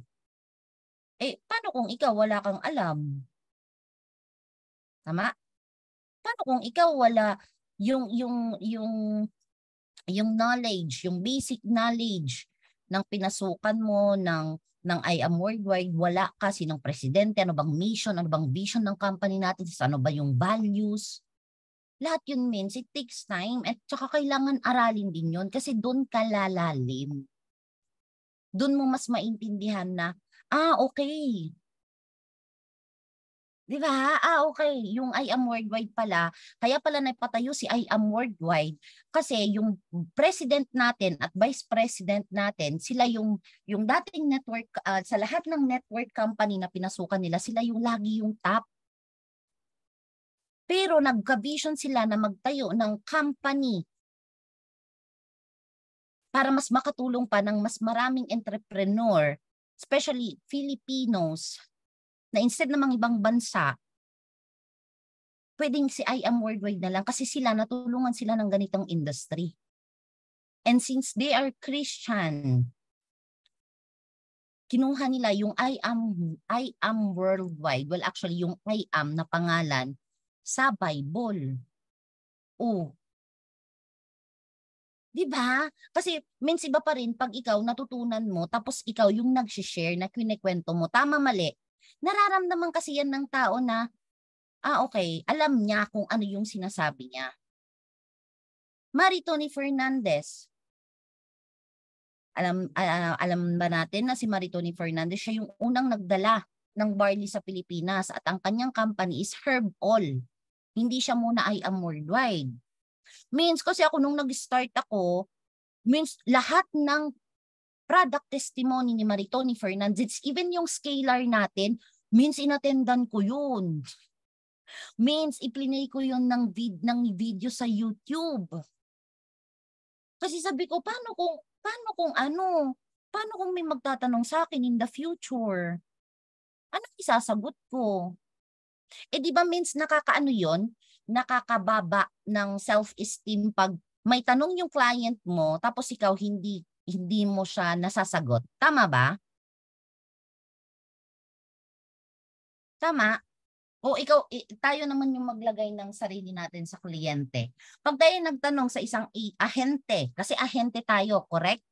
Paano kung ikaw wala kang alam? Tama? Paano kung ikaw wala yung knowledge, yung basic knowledge ng pinasukan mo, ng I Am Worldwide, wala ka, sinong presidente, ano bang mission, ano bang vision ng company natin, ano ba yung values. Lahat yun means it takes time at saka kailangan aralin din yun kasi doon ka lalalim. Doon mo mas maintindihan na, okay. Di ba? Okay. Yung I Am Worldwide pala, kaya pala napatayo si I Am Worldwide kasi yung president natin at vice president natin, sila yung dating network, sa lahat ng network company na pinasukan nila, sila yung lagi yung top. Pero nagka-vision sila na magtayo ng company para mas makatulong pa ng mas maraming entrepreneur, especially Filipinos, na instead ng mga ibang bansa, pwedeng si I Am Worldwide na lang kasi sila natulungan sila ng ganitong industry. And since they are Christian, kinuha nila yung I Am Worldwide. Well, actually, yung I Am na pangalan sa Bible. Di ba? Kasi means iba pa rin pag ikaw natutunan mo tapos ikaw yung nag-share na kinikwento mo. Tama, mali. Nararamdaman kasi yan ng tao na, okay, alam niya kung ano yung sinasabi niya. Maritoni Fernandez. Alam ba natin na si Maritoni Fernandez, siya yung unang nagdala ng barley sa Pilipinas at ang kanyang company is Herb All. Hindi siya muna I Am Worldwide. Means kasi ako nung nag-start ako, means lahat ng product testimony ni Maritoni Fernandez, even yung scalar natin, means inattendan ko yun. Means iplinay ko yun ng video sa YouTube. Kasi sabi ko, paano kung may magtatanong sa akin in the future? Ano isasagot ko? Eh di ba means nakakaano yon, nakakababa ng self-esteem pag may tanong yung client mo tapos ikaw hindi mo siya nasasagot. Tama ba? Tama? O ikaw, tayo naman yung maglagay ng sarili natin sa kliyente. Pag tayo nagtanong sa isang ahente, kasi ahente tayo, correct?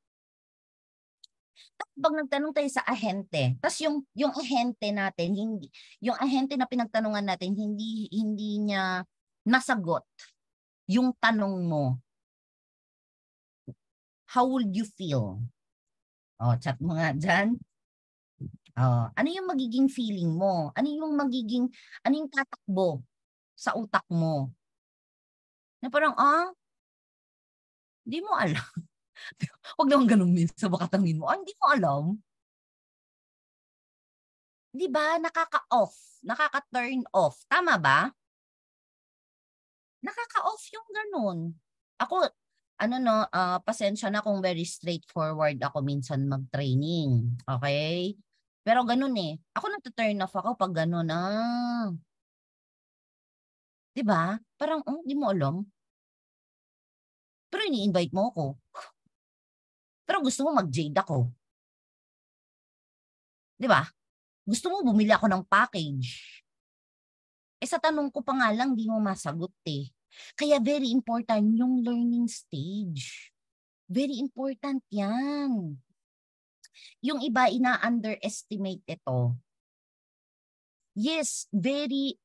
Pag nagtanong tayo sa ahente, tapos yung ahente natin, yung ahente na pinagtanungan natin, hindi niya nasagot yung tanong mo, how would you feel? Oh, chat mo nga dyan. Oh, ano yung magiging feeling mo? Ano yung tatakbo sa utak mo? Na parang, di mo alam. Huwag naman ganun minsan, baka tangin mo, hindi mo alam. Di ba? Nakaka-off. Nakaka-turn off. Tama ba? Nakaka-off yung ganun. Ako, pasensya na kung very straightforward ako minsan mag-training. Okay? Pero ganun eh. Ako nata-turn off ako pag ganun. Di ba? Parang, di mo alam. Pero ini-invite mo ako. Pero gusto mo mag-jade ako. Di ba? Gusto mo bumili ako ng package. Eh sa tanong ko pa nga lang, di mo masagot eh. Kaya very important yung learning stage. Very important yan. Yung iba ina-underestimate ito. Yes, very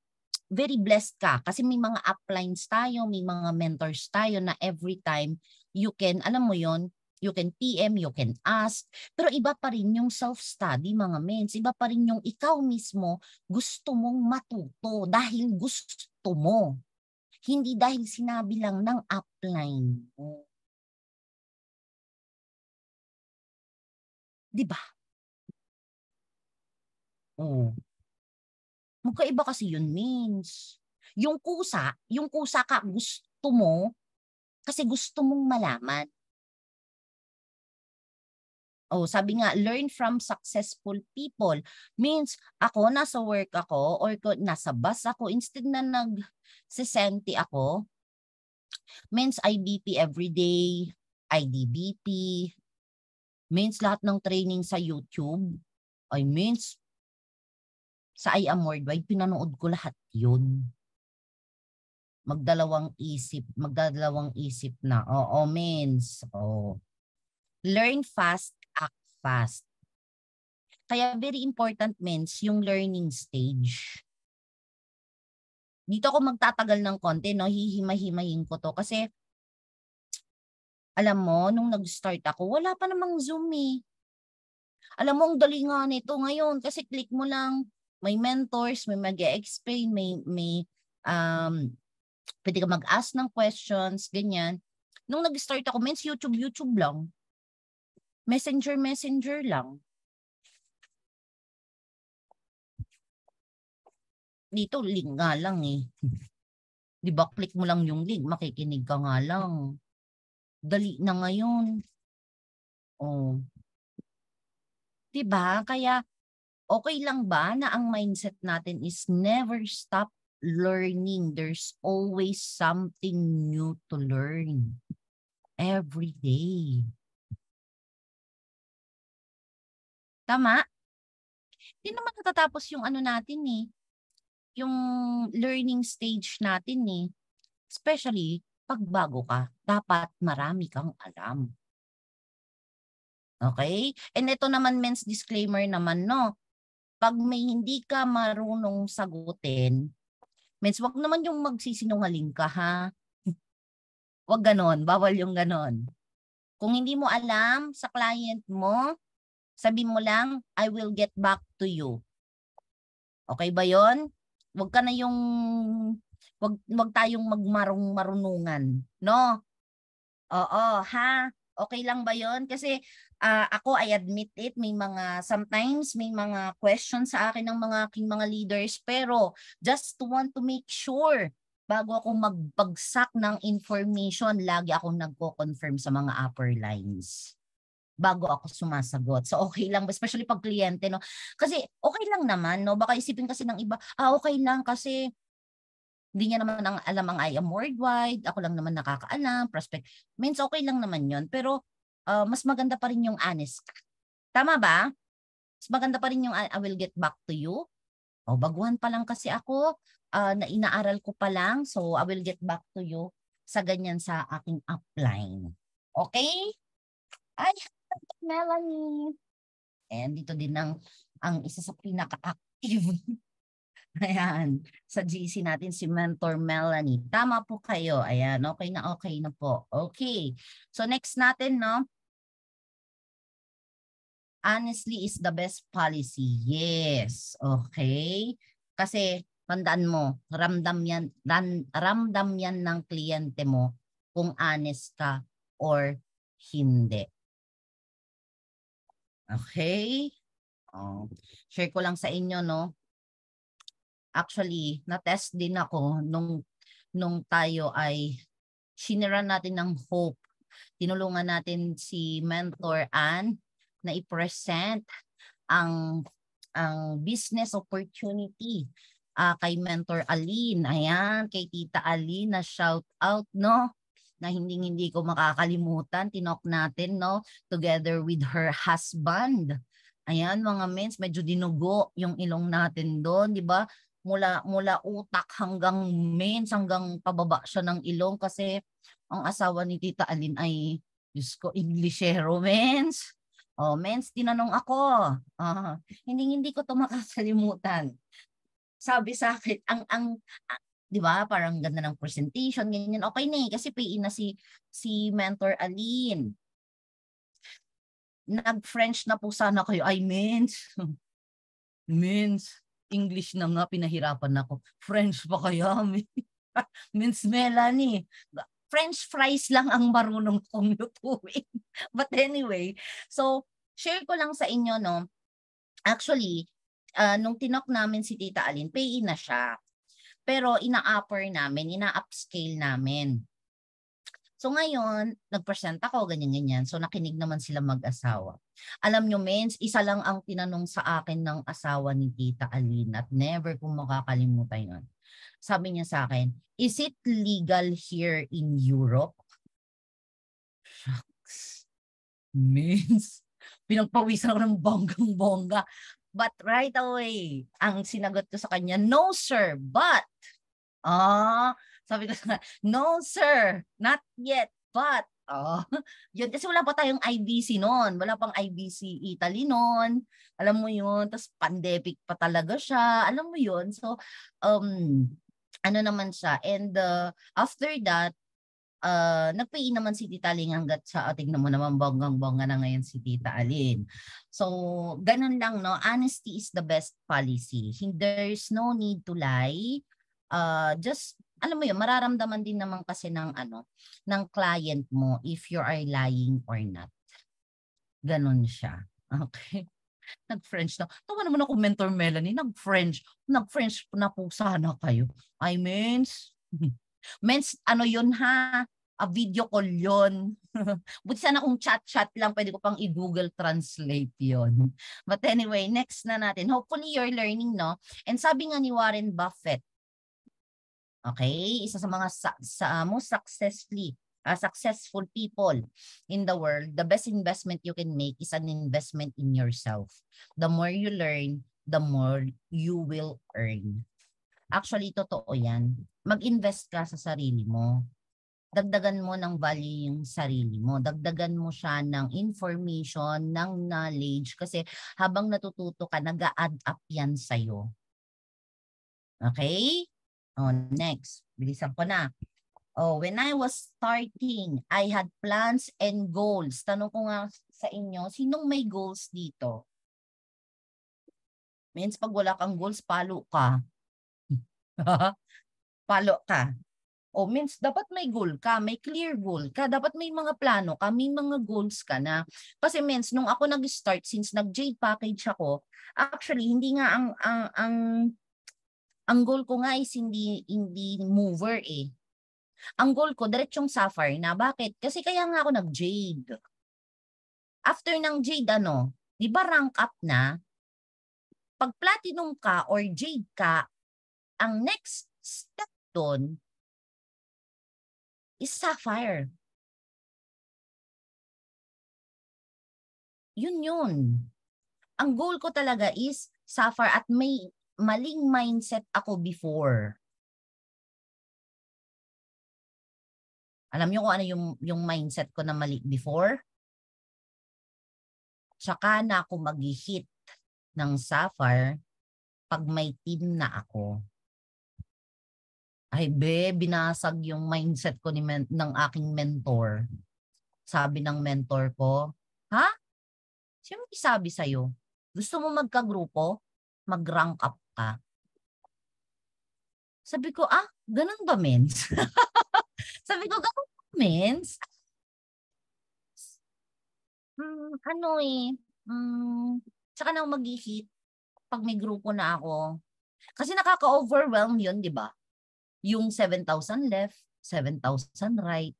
very blessed ka kasi may mga uplines tayo, may mga mentors tayo na every time you can, alam mo yon, you can PM, you can ask. Pero iba pa rin yung self-study mga mens. Iba pa rin yung ikaw mismo gusto mong matuto dahil gusto mo. Hindi dahil sinabi lang ng upline mo. Diba? Oh. Magkaiba kasi yun means. Yung kusa ka gusto mo kasi gusto mong malaman. Oh, sabi nga, learn from successful people. Means, ako, nasa work ako, or nasa bus ako, instead na nag-sesenti ako, means IBP everyday, IDBP, means lahat ng training sa YouTube, I means, sa I Am Worldwide, pinanood ko lahat yun. Magdalawang isip na. Oo, means, learn fast, act fast. Kaya very important means yung learning stage. Dito ako magtatagal ng konti, no? Hihimay-himayin ko to kasi alam mo, nung nag-start ako, wala pa namang Zoom eh. Alam mo, ang dali nga nito ngayon kasi click mo lang, may mentors, may mag-explain, may pwede ka mag-ask ng questions, ganyan. Nung nag-start ako, means YouTube lang. Messenger lang. Dito, link nga lang eh. Di ba, click mo lang yung link, makikinig ka nga lang. Dali na ngayon. Oh. Di ba? Kaya, okay lang ba na ang mindset natin is never stop learning. There's always something new to learn. Every day. Tama? Hindi naman natatapos yung natin eh. Yung learning stage natin eh. Especially, pag bago ka, dapat marami kang alam. Okay? And ito naman means disclaimer naman, no? Pag may hindi ka marunong sagutin, means wag naman yung magsisinungaling ka, ha? Wag ganon. Bawal yung ganon. Kung hindi mo alam sa client mo, sabi mo lang, I will get back to you. Okay ba yon? Wag ka na yung, wag tayong marunungan, no? Oo, ha? Okay lang ba yon? Kasi ako, I admit it, sometimes may mga questions sa akin ng mga aking mga leaders, pero just want to make sure bago ako magbagsak ng information, lagi akong nagko-confirm sa mga upper lines bago ako sumasagot. So okay lang, especially pag kliyente, no? Kasi okay lang naman, no? Baka isipin kasi ng iba, okay lang kasi hindi niya naman alam ang I am worldwide, ako lang naman nakakaalam, prospect. Means okay lang naman yon. Pero mas maganda pa rin yung honest. Tama ba? Mas maganda pa rin yung I will get back to you. Baguhan pa lang kasi ako, na inaaral ko pa lang, so I will get back to you sa ganyan sa aking upline. Okay? Ay, Melanie. And dito din ang isa sa pinaka-active. Ayan, sa GC natin si Mentor Melanie. Tama po kayo. Ayan, okay na po. Okay. So next natin, no? Honestly is the best policy. Yes. Okay. Kasi tandaan mo, ramdam yan ng kliyente mo kung honest ka or hindi. Okay? Share ko lang sa inyo, no? Actually, na-test din ako nung tayo ay siniran natin ng hope. Tinulungan natin si Mentor Ann na i-present ang business opportunity kay Mentor Aline. Ayan, kay Tita Aline na shout out, no? Na hindi ko makakalimutan. Tinok natin, no? Together with her husband. Ayan, mga mens, medyo dinugo yung ilong natin doon, di ba? Mula utak hanggang mens, hanggang pababa siya ng ilong kasi ang asawa ni Tita Aline ay, Diyos ko, Englishero, mens. Mens, tinanong ako. Hindi ko to makakalimutan. Sabi sa akin, di ba, parang ganda ng presentation, ganyan. Okay na kasi PE na si Mentor Aline. Nag-French na po sana kayo. Ay, mens. Mens, English na nga, pinahirapan ako. French pa kaya? Mens Melanie. French fries lang ang marunong kong lutuin. But anyway, so share ko lang sa inyo, no? Actually, nung tinok namin si Tita Aline, PE na siya. Pero ina-upper namin, ina-upscale namin. So ngayon, nag-present ako, ganyan-ganyan. So nakinig naman sila mag-asawa. Alam nyo, mens, isa lang ang tinanong sa akin ng asawa ni Tita Aline at never kong makakalimutan yun. Sabi niya sa akin, is it legal here in Europe? Shucks. Mens, pinagpawisan ako ng bonggang-bongga. But right away, ang sinagot ko sa kanya, no sir, but, sabi ko sa no sir, not yet, but, yun, kasi wala pa tayong IBC noon, wala pang IBC Italy noon, alam mo yun, tapos pandemic pa talaga siya, alam mo yun, so, ano naman siya, and after that, nagpay naman si Tita Aline hanggat sa tingnan mo naman bonggang-bongga na ngayon si Tita Aline. So, ganun lang, no? Honesty is the best policy. There's no need to lie. Just, alam mo yun, mararamdaman din naman kasi ng client mo if you are lying or not. Ganun siya. Okay? Nag-French na. Tawa naman ako, Mentor Melanie, Nag-French na po sana kayo. I means, ano yun ha? Video call yun. Buti sana kung chat-chat lang, pwede ko pang i-Google Translate yun. But anyway, next na natin. Hopefully you're learning, no? And sabi nga ni Warren Buffett, okay, isa sa mga most successful people in the world, the best investment you can make is an investment in yourself. The more you learn, the more you will earn. Actually, totoo yan. Mag-invest ka sa sarili mo. Dagdagan mo ng value yung sarili mo. Dagdagan mo siya ng information, ng knowledge. Kasi habang natututo ka, nag-a-add up yan sa'yo. Okay? Next. Bilisan ko na. When I was starting, I had plans and goals. Tanong ko nga sa inyo, sinong may goals dito? Means pag wala kang goals, palo ka. Palo ka. Means dapat may goal ka, may clear goal ka, dapat may mga plano ka, may mga goals ka na. Kasi means nung ako nag-start, since nag-Jade package ako, actually hindi nga ang Ang goal ko nga is hindi mover eh. Ang goal ko, diretsong sapphire na. Bakit? Kasi kaya nga ako nag-jade. After ng jade, di ba rank up na? Pag platinum ka or jade ka, ang next step doon is sapphire. Yun. Ang goal ko talaga is sapphire at may maling mindset ako before. Alam niyo kung ano yung mindset ko na mali before? Tsaka na ako mag-hit ng sapphire pag may team na ako. Ay binasag yung mindset ko ng aking mentor. Sabi ng mentor ko, ha? Sino sabi sa'yo? Gusto mo magkagrupo? Mag-rank up ka. Sabi ko, ganun ba, mens? Sabi ko, ganun ba, mens? Tsaka na mag-hit pag may grupo na ako. Kasi nakaka-overwhelm yun, di ba? Yung 7,000 left, 7,000 right,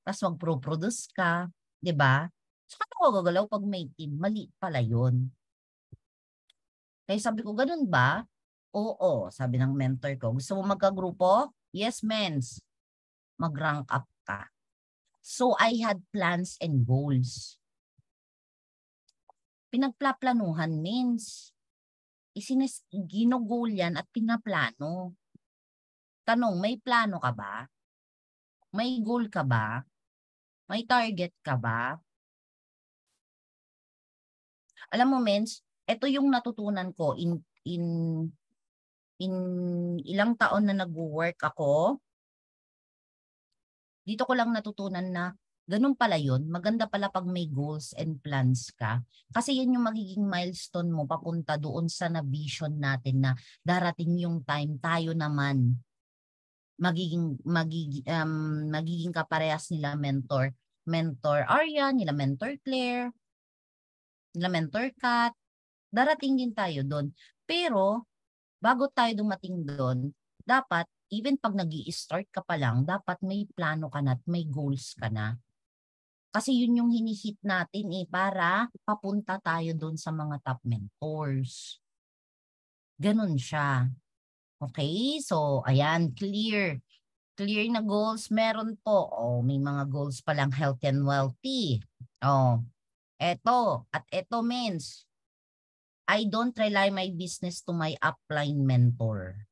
tapos mag-produce ka, di ba? Tsaka ako gagalaw pag may team, mali pala yun. Kaya sabi ko, ganun ba? Oo, sabi ng mentor ko. Gusto mo magkagrupo? Yes, mens. Mag-rank up ka. So, I had plans and goals. Pinagplaplanuhan means ginogol yan at pinaplano. Tanong, may plano ka ba? May goal ka ba? May target ka ba? Alam mo, mens, ito yung natutunan ko in ilang taon na nag-work ako. Dito ko lang natutunan na ganun pala yun. Maganda pala pag may goals and plans ka. Kasi yun yung magiging milestone mo papunta doon sa na-vision natin na darating yung time tayo naman magiging kaparehas nila mentor Arya, nila mentor Claire, nila mentor Kat. Darating din tayo doon. Pero bago tayo dumating doon, dapat even pag nag-i-start ka pa lang, dapat may plano ka na at may goals ka na. Kasi yun yung hinihit natin para papunta tayo doon sa mga top mentors. Ganun siya. Okay? So, ayan, clear. Clear na goals meron po. May mga goals palang health and wealthy. Eto means, I don't rely my business to my upline mentor.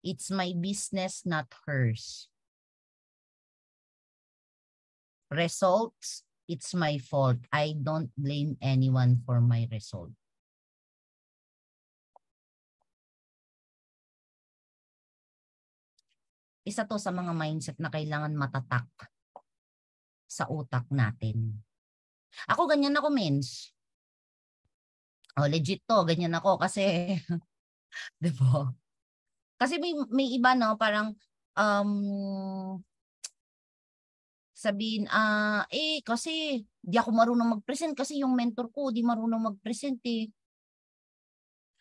It's my business, not hers. Results, it's my fault. I don't blame anyone for my result. Isa to sa mga mindset na kailangan matatak sa utak natin. Ako ganyan ako, mens. Legit to, ganyan ako kasi, di ba? Kasi may iba, no, parang, sabihin, kasi di ako marunong mag-present kasi yung mentor ko di marunong mag-present eh.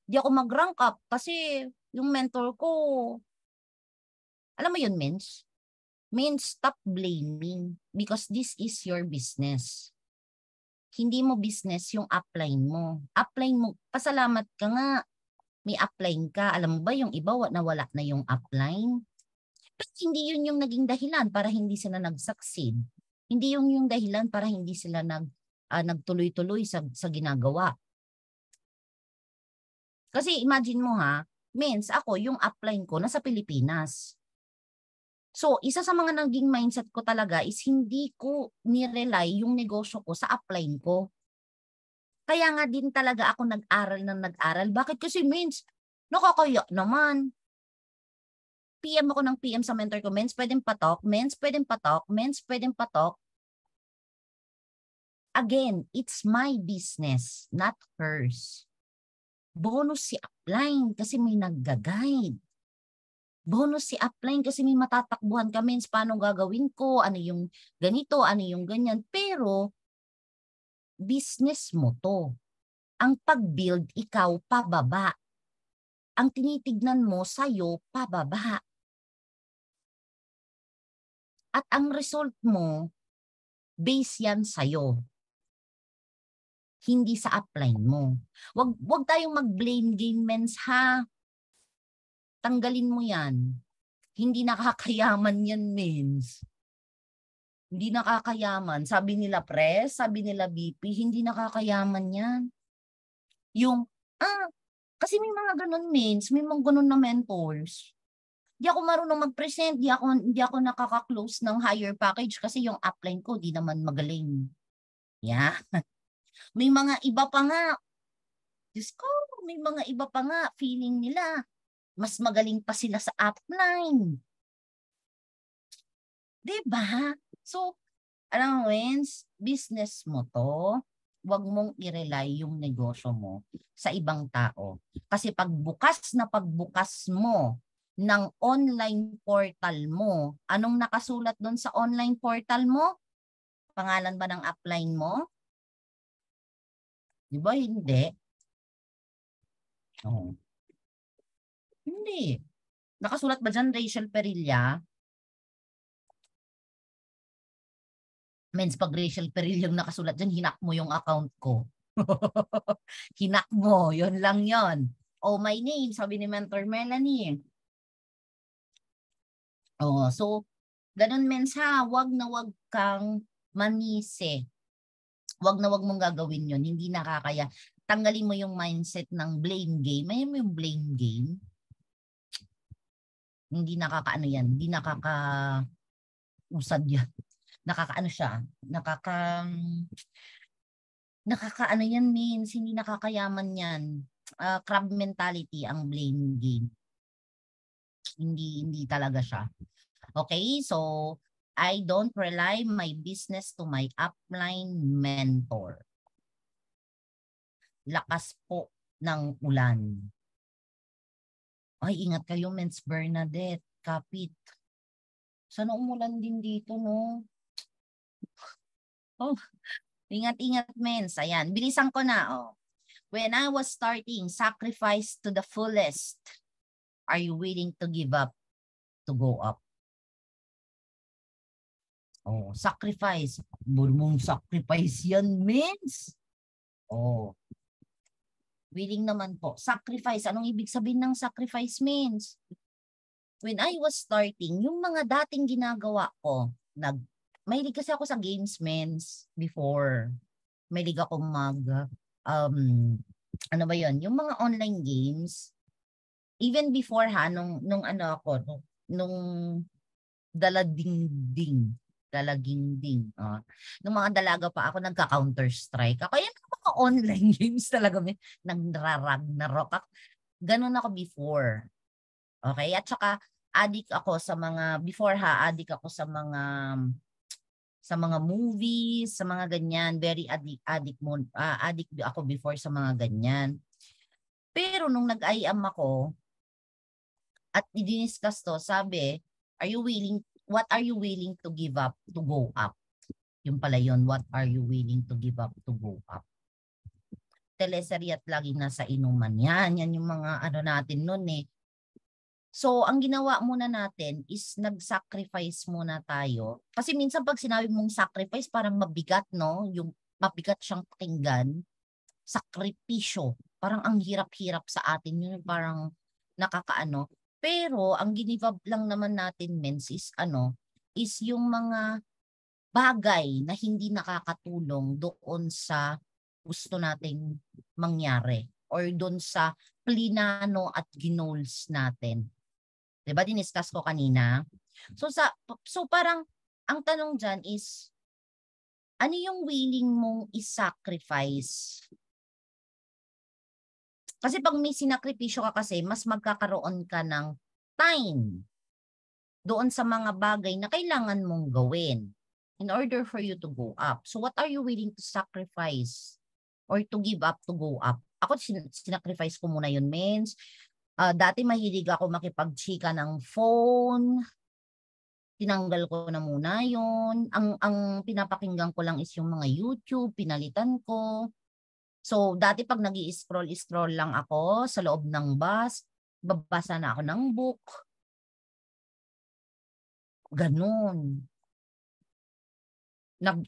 Di ako mag-rank up kasi yung mentor ko, alam mo yun, mens? Means stop blaming because this is your business. Hindi mo business yung upline mo. Upline mo, pasalamat ka nga. May upline ka. Alam mo ba yung iba nawala na yung upline? Pero hindi yun yung naging dahilan para hindi sila nag-succeed. Hindi yung dahilan para hindi sila nagtuloy-tuloy sa ginagawa. Kasi imagine mo means ako yung upline ko nasa Pilipinas. So, isa sa mga naging mindset ko talaga is hindi ko nirely yung negosyo ko sa upline ko. Kaya nga din talaga ako nag-aral. Bakit? Kasi means, nakakaya naman. PM ako ng PM sa mentor ko, mens, pwedeng patok, mens, pwedeng patok, mens, pwedeng patok. Again, it's my business, not hers. Bonus si upline kasi may nagga-guide. Bonus si upline kasi may matatakbuhan ka, mens, paano gagawin ko, ano yung ganito, ano yung ganyan. Pero, business mo to. Ang pag-build, ikaw pababa. ang tinitignan mo sa'yo pababa. At ang result mo, base yan sa'yo. Hindi sa upline mo. Wag tayong mag-blame game, mens, ha? Tanggalin mo yan. Hindi nakakayaman yan, mens. Hindi nakakayaman. Sabi nila press, sabi nila BP, hindi nakakayaman yan. Kasi may mga ganun, mens. May mga ganun na mentors. Di ako marunong mag-present, di ako nakaka-close ng higher package kasi yung upline ko di naman magaling. Yeah. May mga iba pa nga. Diyos ko, may mga iba pa nga feeling nila mas magaling pa sila sa upline. Diba? So, alam mo, Wens, business mo to, wag mong i-rely yung negosyo mo sa ibang tao. Kasi pagbukas mo ng online portal mo, anong nakasulat doon sa online portal mo? Pangalan ba ng upline mo? Di ba hindi? Oh. Hindi. Nakasulat ba dyan Rachel Perilla? Mens, pag Rachel Perilla yung nakasulat dyan, hinak mo yung account ko. Hinak mo, yun lang yon. Oh, my name, sabi ni Mentor Melanie. Oh, so, ganun, mens, ha, wag na wag kang manise. Wag na wag mong gagawin yon, hindi nakakaya. Tanggalin mo yung mindset ng blame game. May mo yung blame game. Hindi nakakaano yan, hindi nakaka-usad yan. Nakakaano siya, nakakaano yan, means, hindi nakakayaman yan. Crab mentality ang blame game. Hindi talaga siya. Okay, so I don't rely my business to my upline mentor. Lakas po ng ulan. Ay, ingat kayo, Mens Bernadette, kapit. Sana umulan din dito, no? Oh, ingat-ingat, Mens. Ayan, bilisan ko na, oh. When I was starting, sacrifice to the fullest. Are you willing to give up to go up? Oh, sacrifice. Mong sacrifice yan, Mens. Oh. Willing naman po. Sacrifice. Anong ibig sabihin ng sacrifice, means? When I was starting, yung mga dating ginagawa ko, mahilig kasi ako sa games, means, before. Mahilig ako ano ba yon? Yung mga online games, even before nung ano ako, nung dalaginding. Nung mga dalaga pa ako, nagka-Counter-Strike. Ako yung mga online games talaga. Nagra-Ragnarok. Ganun ako before. Okay? At saka, addict ako sa mga, addict ako sa mga movies, sa mga ganyan. Very addict ako before sa mga ganyan. Pero nung nag-IM ako, at i-discuss to, sabi, what are you willing to give up to go up? Yung pala yun, what are you willing to give up to go up? Teleserye at laging nasa inuman. Yan yung mga ano natin nun eh. So, ang ginawa muna natin is nag-sacrifice muna tayo. Kasi minsan pag sinabi mong sacrifice, parang mabigat, no? Yung mabigat siyang pakinggan. Sakripisyo. Parang ang hirap-hirap sa atin. Yun parang nakakaano. Pero ang ginive lang naman natin, mens, is yung mga bagay na hindi nakakatulong doon sa gusto nating mangyari or doon sa plinano at ginoals natin. Diba, diniscuss ko kanina? So parang ang tanong dyan is, ano yung willing mong isacrifice? Kasi pag may sinakripisyo ka kasi, mas magkakaroon ka ng time doon sa mga bagay na kailangan mong gawin in order for you to go up. So what are you willing to sacrifice or to give up to go up? Ako, sinacrifice ko muna yun, means. Dati mahilig ako makipagchika ng phone. Tinanggal ko na muna yun. Ang pinapakinggan ko lang is yung mga YouTube, pinalitan ko. So, dati pag nag-i-scroll lang ako sa loob ng bus, Babasa na ako ng book. Ganun.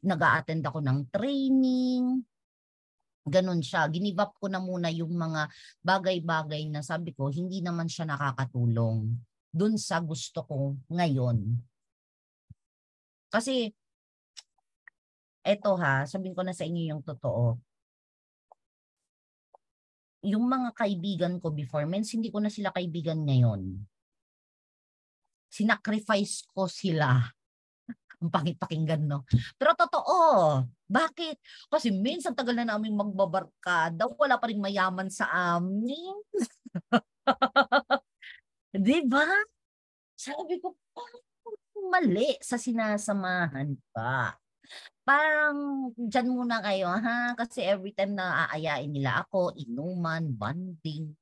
Nag-a-attend ako ng training. Ganun siya. Ginive up ko na muna yung mga bagay-bagay na sabi ko, hindi naman siya nakakatulong dun sa gusto ko ngayon. Kasi, eto sabihin ko na sa inyo yung totoo. Yung mga kaibigan ko before, hindi ko na sila kaibigan ngayon. Sinacrifice ko sila. Ang pangit-pakinggan, no? Pero totoo. Bakit? Kasi minsan tagal na namin magbabarkada, wala pa rin mayaman sa amin. Di ba? Sabi ko, parang mali sa sinasamahan pa. Parang dyan muna kayo, Kasi every time na aayain nila ako, inuman, banding.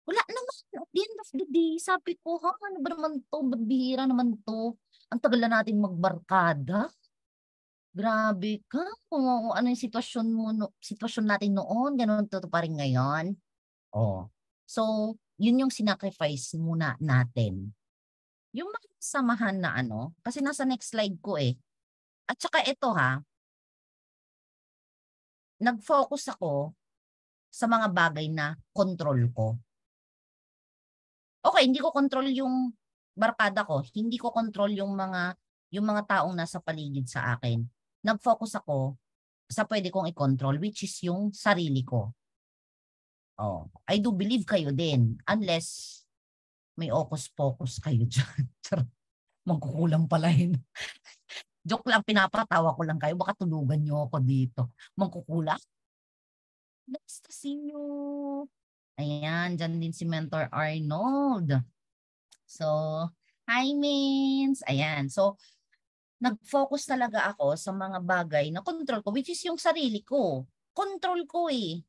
Wala naman. At the end of the day, sabi ko, ano ba naman to? Bihira naman to. Ang tagal na natin magbarkada. Grabe ka. Kung ano yung sitwasyon mo, sitwasyon natin noon, ganun to pa rin ngayon. Oh. So, yun yung sinacrifice muna natin. Yung mga samahan na kasi nasa next slide ko eh. At saka ito nag-focus ako sa mga bagay na control ko. Okay, hindi ko control yung barkada ko. Hindi ko control yung mga taong nasa paligid sa akin. Nag-focus ako sa pwede kong i-control, which is yung sarili ko. Oh, I do believe kayo din. Unless may ocus-pocus kayo dyan. Magkukulang pala yun. Joke lang, pinapatawa ko lang kayo. Baka tulugan nyo ako dito. Magkukulang? Basta sinyo. Ayan, dyan din si Mentor Arnold. So, hi, Mins. Ayan. So, nag-focus talaga ako sa mga bagay na control ko, which is yung sarili ko. Control ko eh.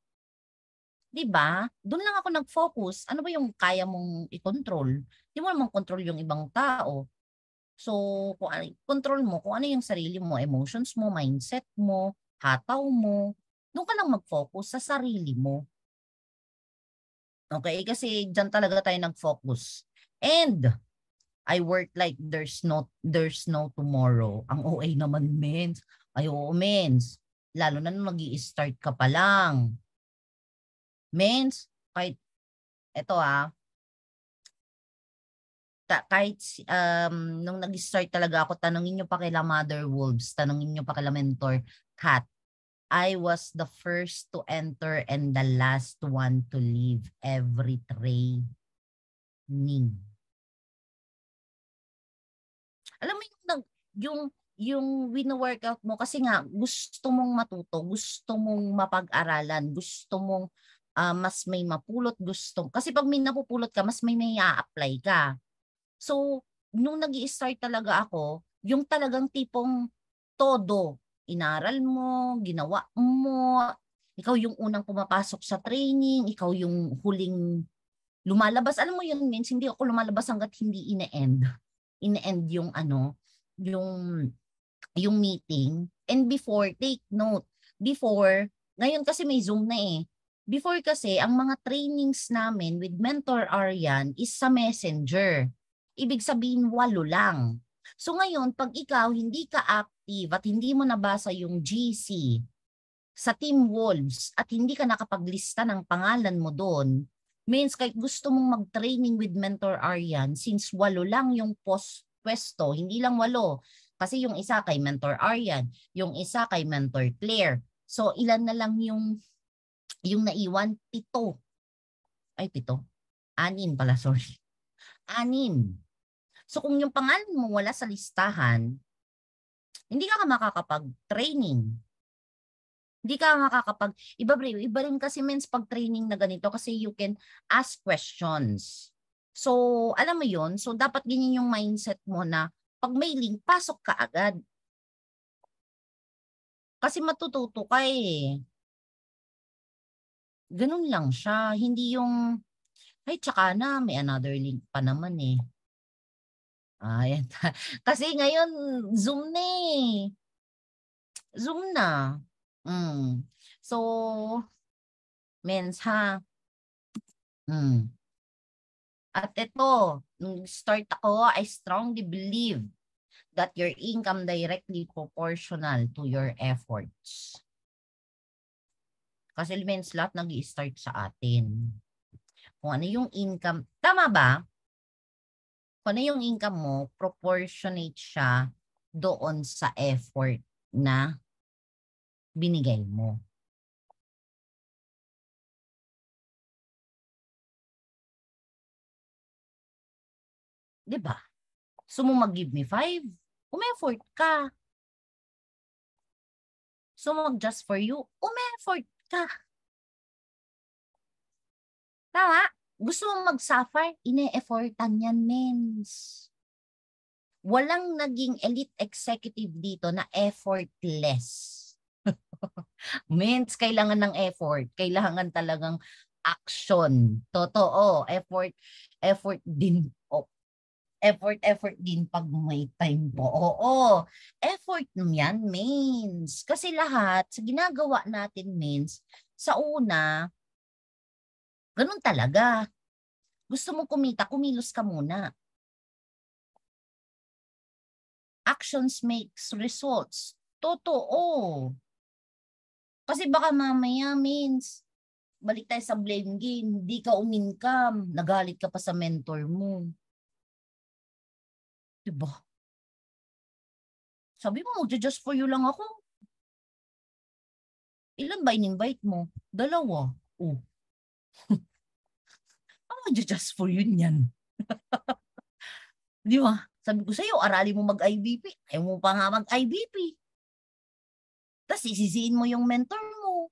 Diba? Doon lang ako nag-focus. Ano ba yung kaya mong i-control? Hindi mo naman control yung ibang tao. So, control mo kung ano yung sarili mo, emotions mo, mindset mo, hataw mo. Doon ka lang mag-focus sa sarili mo. Okay? Kasi dyan talaga tayo nag-focus. And, I work like there's no tomorrow. Ang OA naman, mens. Ay, oo, mens. Lalo na nung nag-i-start ka pa lang. Mens, kahit, eto kahit nung nag-start talaga ako, tanungin nyo pa kila Mother Wolves, tanungin nyo pa kila Mentor Kat, I was the first to enter and the last one to leave every training. Alam mo yung wino-workout mo kasi nga gusto mong matuto, gusto mong mapag-aralan, gusto mong mas may mapulot, kasi pag may napupulot ka, mas may a-apply ka. So, nung nag-i-start talaga ako, yung talagang tipong todo, inaral mo, ginawa mo, ikaw yung unang pumapasok sa training, ikaw yung huling lumalabas. Alam mo yun, means hindi ako lumalabas hanggat hindi ine-end. Ine-end yung yung meeting. And before, take note, ngayon kasi may Zoom na eh. Before kasi, ang mga trainings namin with Mentor Aryan is sa Messenger. Ibig sabihin, 8 lang. So ngayon, pag ikaw hindi ka active at hindi mo nabasa yung GC sa Team Wolves at hindi ka nakapaglista ng pangalan mo doon, means kahit gusto mong mag-training with Mentor Aryan, since 8 lang yung pwesto, hindi lang 8. Kasi yung isa kay Mentor Aryan, yung isa kay Mentor Claire. So ilan na lang yung naiwan? 7. Ay, 7. 6 pala, sorry. 6. So kung yung pangalan mo wala sa listahan, hindi ka makakapag-training. Hindi ka iba rin kasi means pag-training na ganito kasi you can ask questions. So, alam mo yun, so dapat ganyan yung mindset mo na pag may link, pasok ka agad. Kasi matututo ka eh. Ganun lang siya. Hindi yung, ay tsaka na, may another link pa naman eh. Ayan. Kasi ngayon, Zoom na eh. Zoom na. So, mens Mm. At ito, nung start ako, I strongly believe that your income directly proportional to your efforts. Kasi means lahat nag-i-start sa atin. Kung ano yung income, tama ba? Kung ano yung income mo, proportionate siya doon sa effort na binigay mo. 'Di ba? So mo mag-give me 5, umeffort ka. So mag-just for you, umeffort ka. Tama? Gusto mong mag-suffer, ine-effortan yan, mens. Walang naging elite executive dito na effortless. Mens, kailangan ng effort. Kailangan talagang action. Totoo, effort din. Effort din pag may time po. Oo, effort yan, means. Kasi lahat sa ginagawa natin, means, sa una, ganun talaga. Gusto mong kumita, kumilos ka muna. Actions makes results. Totoo. Kasi baka mamaya, means, balik tayo sa blame game, hindi ka umincome, nagalit ka pa sa mentor mo. Diba? Sabi mo, just for you lang ako. Ilan ba in-invite mo? 2. Oh. Ano just for you yan? Di ba? Sabi ko sa'yo, aralin mo mag-IBP. Ayaw mo pa nga mag-IBP. Tapos isisiin mo yung mentor mo.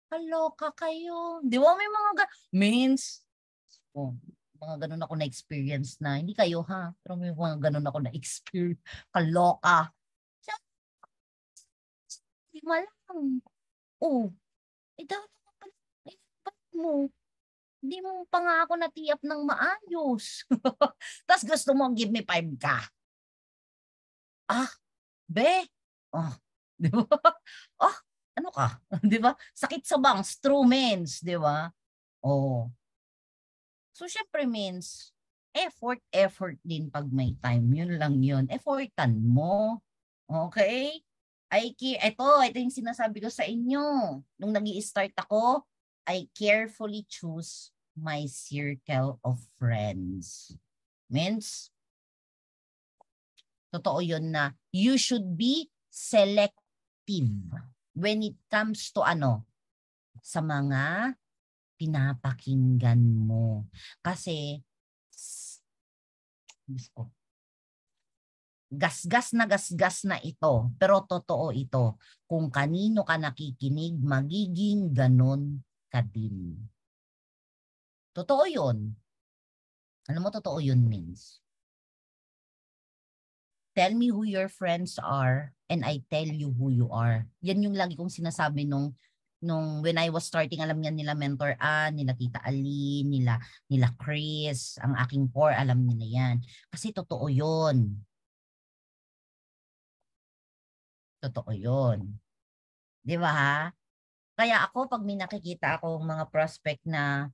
Kaloka kayo. Di ba may mga means? Oh, mga ganun ako na-experience na. Hindi kayo ha. Pero may mga ganun ako na-experience. Kaloka. Di malang. Oh, dapat mo. Hindi mo pa nga ako natiyap ng maayos. Tapos gusto mo give me 5 ka. Ah, be. Oh, di ba? Oh, ano ka? Di ba? Sakit sa bangs, true mens, di ba? Oh. So, syempre means, effort din pag may time. Yun lang yun. Effortan mo. Okay? Ito yung sinasabi ko sa inyo. Nung nag-i-start ako, I carefully choose my circle of friends. Means, totoo yun na you should be selective when it comes to sa mga pinapakinggan mo. Kasi, gasgas na ito. Pero totoo ito. Kung kanino ka nakikinig, magiging ganon ka din. Totoo yun. Alam mo, totoo yun means. Tell me who your friends are and I tell you who you are. Yan yung lagi kong sinasabi nung when I was starting, alam niya nila Mentor Ann, nila Tita Aline, nila Chris, ang aking core, alam nila yan. Kasi totoo yun. Totoo yun. Di ba? Kaya ako, pag may nakikita akong mga prospect na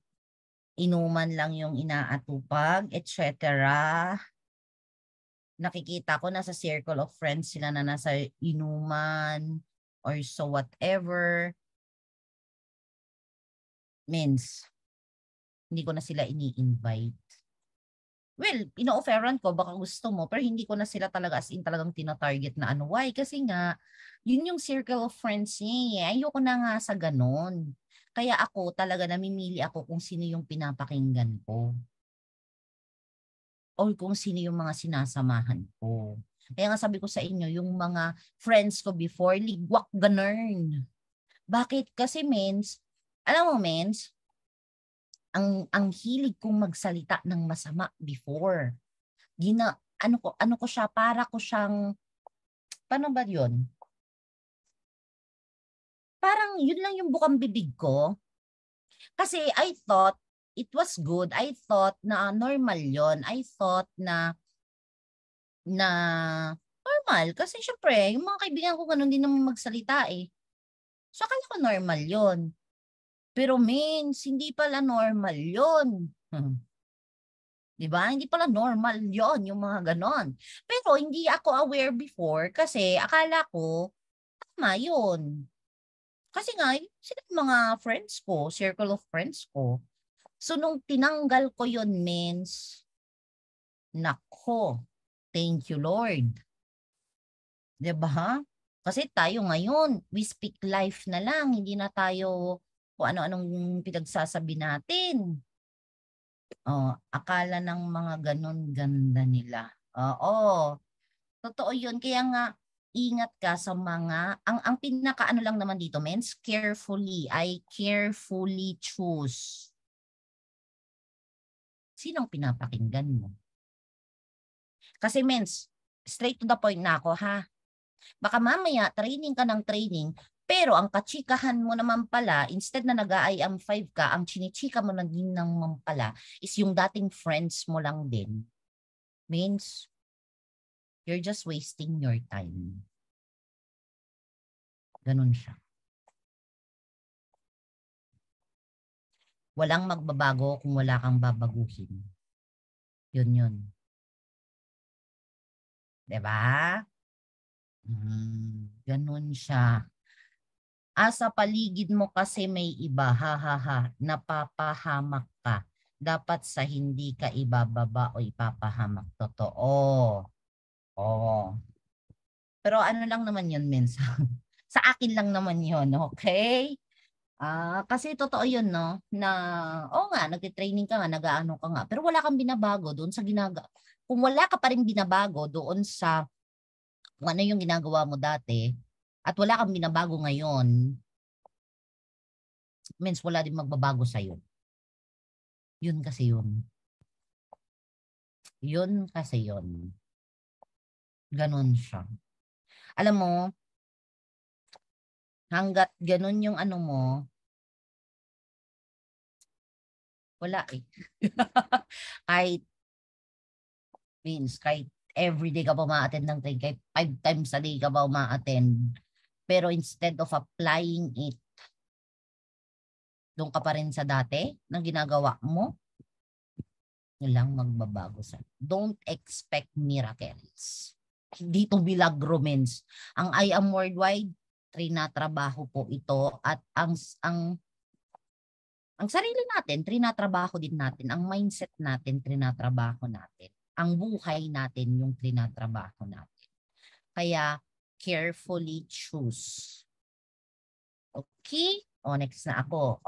inuman lang yung inaatupag, etc., nakikita ko nasa circle of friends sila na nasa inuman or so whatever, means hindi ko na sila ini-invite. Well, ino-offeran ko, baka gusto mo, pero hindi ko na sila talaga as in talagang tina-target na ano. Why? Kasi nga, yun yung circle of friends niya. Ayoko na nga sa ganon. Kaya ako talaga namimili ako kung sino yung pinapakinggan ko. O kung sino yung mga sinasamahan ko. Kaya nga sabi ko sa inyo, yung mga friends ko before, ligwak ganern. Bakit? Kasi mens, alam mo mens, ang hilig kong magsalita ng masama before. Ano ko siya, para ko siyang, paano ba yun? Parang yun lang yung bukang bibig ko. Kasi I thought it was good. I thought na normal yon. I thought na normal. Kasi syempre, yung mga kaibigan ko ganun din naman magsalita eh. So, akala ko normal yon. Pero mens, hindi pala normal yun. Diba? Hindi pala normal yon yung mga ganon. Pero hindi ako aware before kasi akala ko tama yun. Kasi nga, sila yung mga friends ko, circle of friends ko. So nung tinanggal ko yun, mens, nako, thank you Lord. Diba? Kasi tayo ngayon, we speak life na lang, hindi na tayo kung ano-anong pinagsasabi natin. Oh, akala ng mga ganun ganda nila. Oo, totoo 'yun. Kaya nga ingat ka sa mga ang pinakaano lang naman dito, mens, carefully. I carefully choose. Sinong pinapakinggan mo? Kasi mens, straight to the point na ako ha. Baka mamaya training ka ng training, pero ang kachikahan mo naman pala, instead na nag-I-am 5 ka, ang chinichika mo na din naman pala is yung dating friends mo lang din. Means, you're just wasting your time. Ganun siya. Walang magbabago kung wala kang babaguhin. Yun. Diba? Ganun siya. Sa paligid mo kasi may iba, napapahamak ka. Dapat sa hindi ka ibababa o ipapahamak. Totoo. Oo. Pero ano lang naman yun, minsan. Sa akin lang naman yun, okay? Kasi totoo yun, no? Na, nga, nagtitraining ka nga, nag-aano ka nga. Pero wala kang binabago doon sa Kung wala ka pa rin binabago doon sa kung ano yung ginagawa mo dati, at wala kang binabago ngayon, means wala din magbabago sa'yo. Yun kasi yun. Yun kasi yun. Ganon siya. Alam mo, hanggat ganon yung ano mo, wala eh. kahit everyday ka pa ma-attend ng training, kahit 5 times a day ka pa ma-attend, pero instead of applying it, doon ka pa rin sa dati na ginagawa mo, walang magbabago sa. Don't expect miracles. Dito milagro, mens. Ang I Am Worldwide, trinatrabaho po ito at ang sarili natin, trinatrabaho din natin. Ang mindset natin, trinatrabaho natin. Ang buhay natin, yung trinatrabaho natin. Kaya, carefully choose. Okay? Next na ako.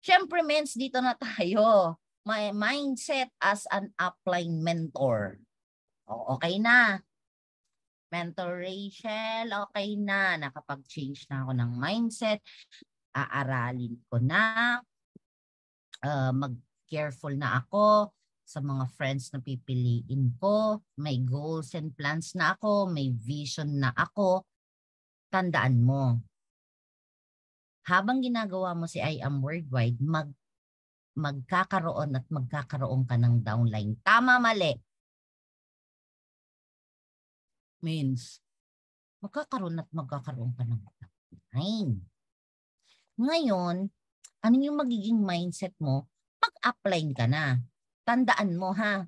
Syempre, mens, dito na tayo. My mindset as an upline mentor. Okay na. Mentor Rachel, okay na. Nakapag-change na ako ng mindset. Aaralin ko na. Mag-careful na ako sa mga friends na pipiliin ko. May goals and plans na ako. May vision na ako. Tandaan mo, habang ginagawa mo si I Am Worldwide, magkakaroon at magkakaroon ka ng downline. Tama, mali? Means, magkakaroon at magkakaroon ka ng downline. Ngayon, ano yung magiging mindset mo? Pag-upline ka na. Tandaan mo ha,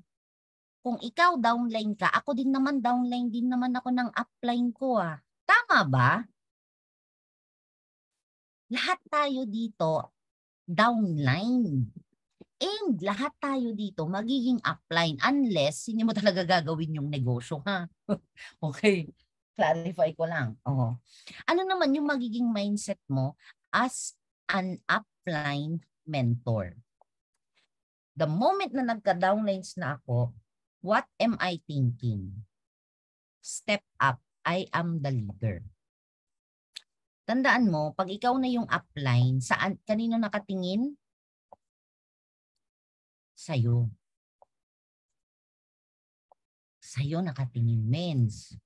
kung ikaw downline ka, ako din naman downline din naman ako ng upline ko ah. Tama ba? Lahat tayo dito downline. And lahat tayo dito magiging upline unless hindi mo talaga gagawin yung negosyo ha. Okay, clarify ko lang. Ano naman yung magiging mindset mo as an upline mentor? The moment na nagka-downlines na ako, what am I thinking? Step up. I am the leader. Tandaan mo, pag ikaw na yung upline, kanino nakatingin? Sa'yo. Sa'yo nakatingin, mens.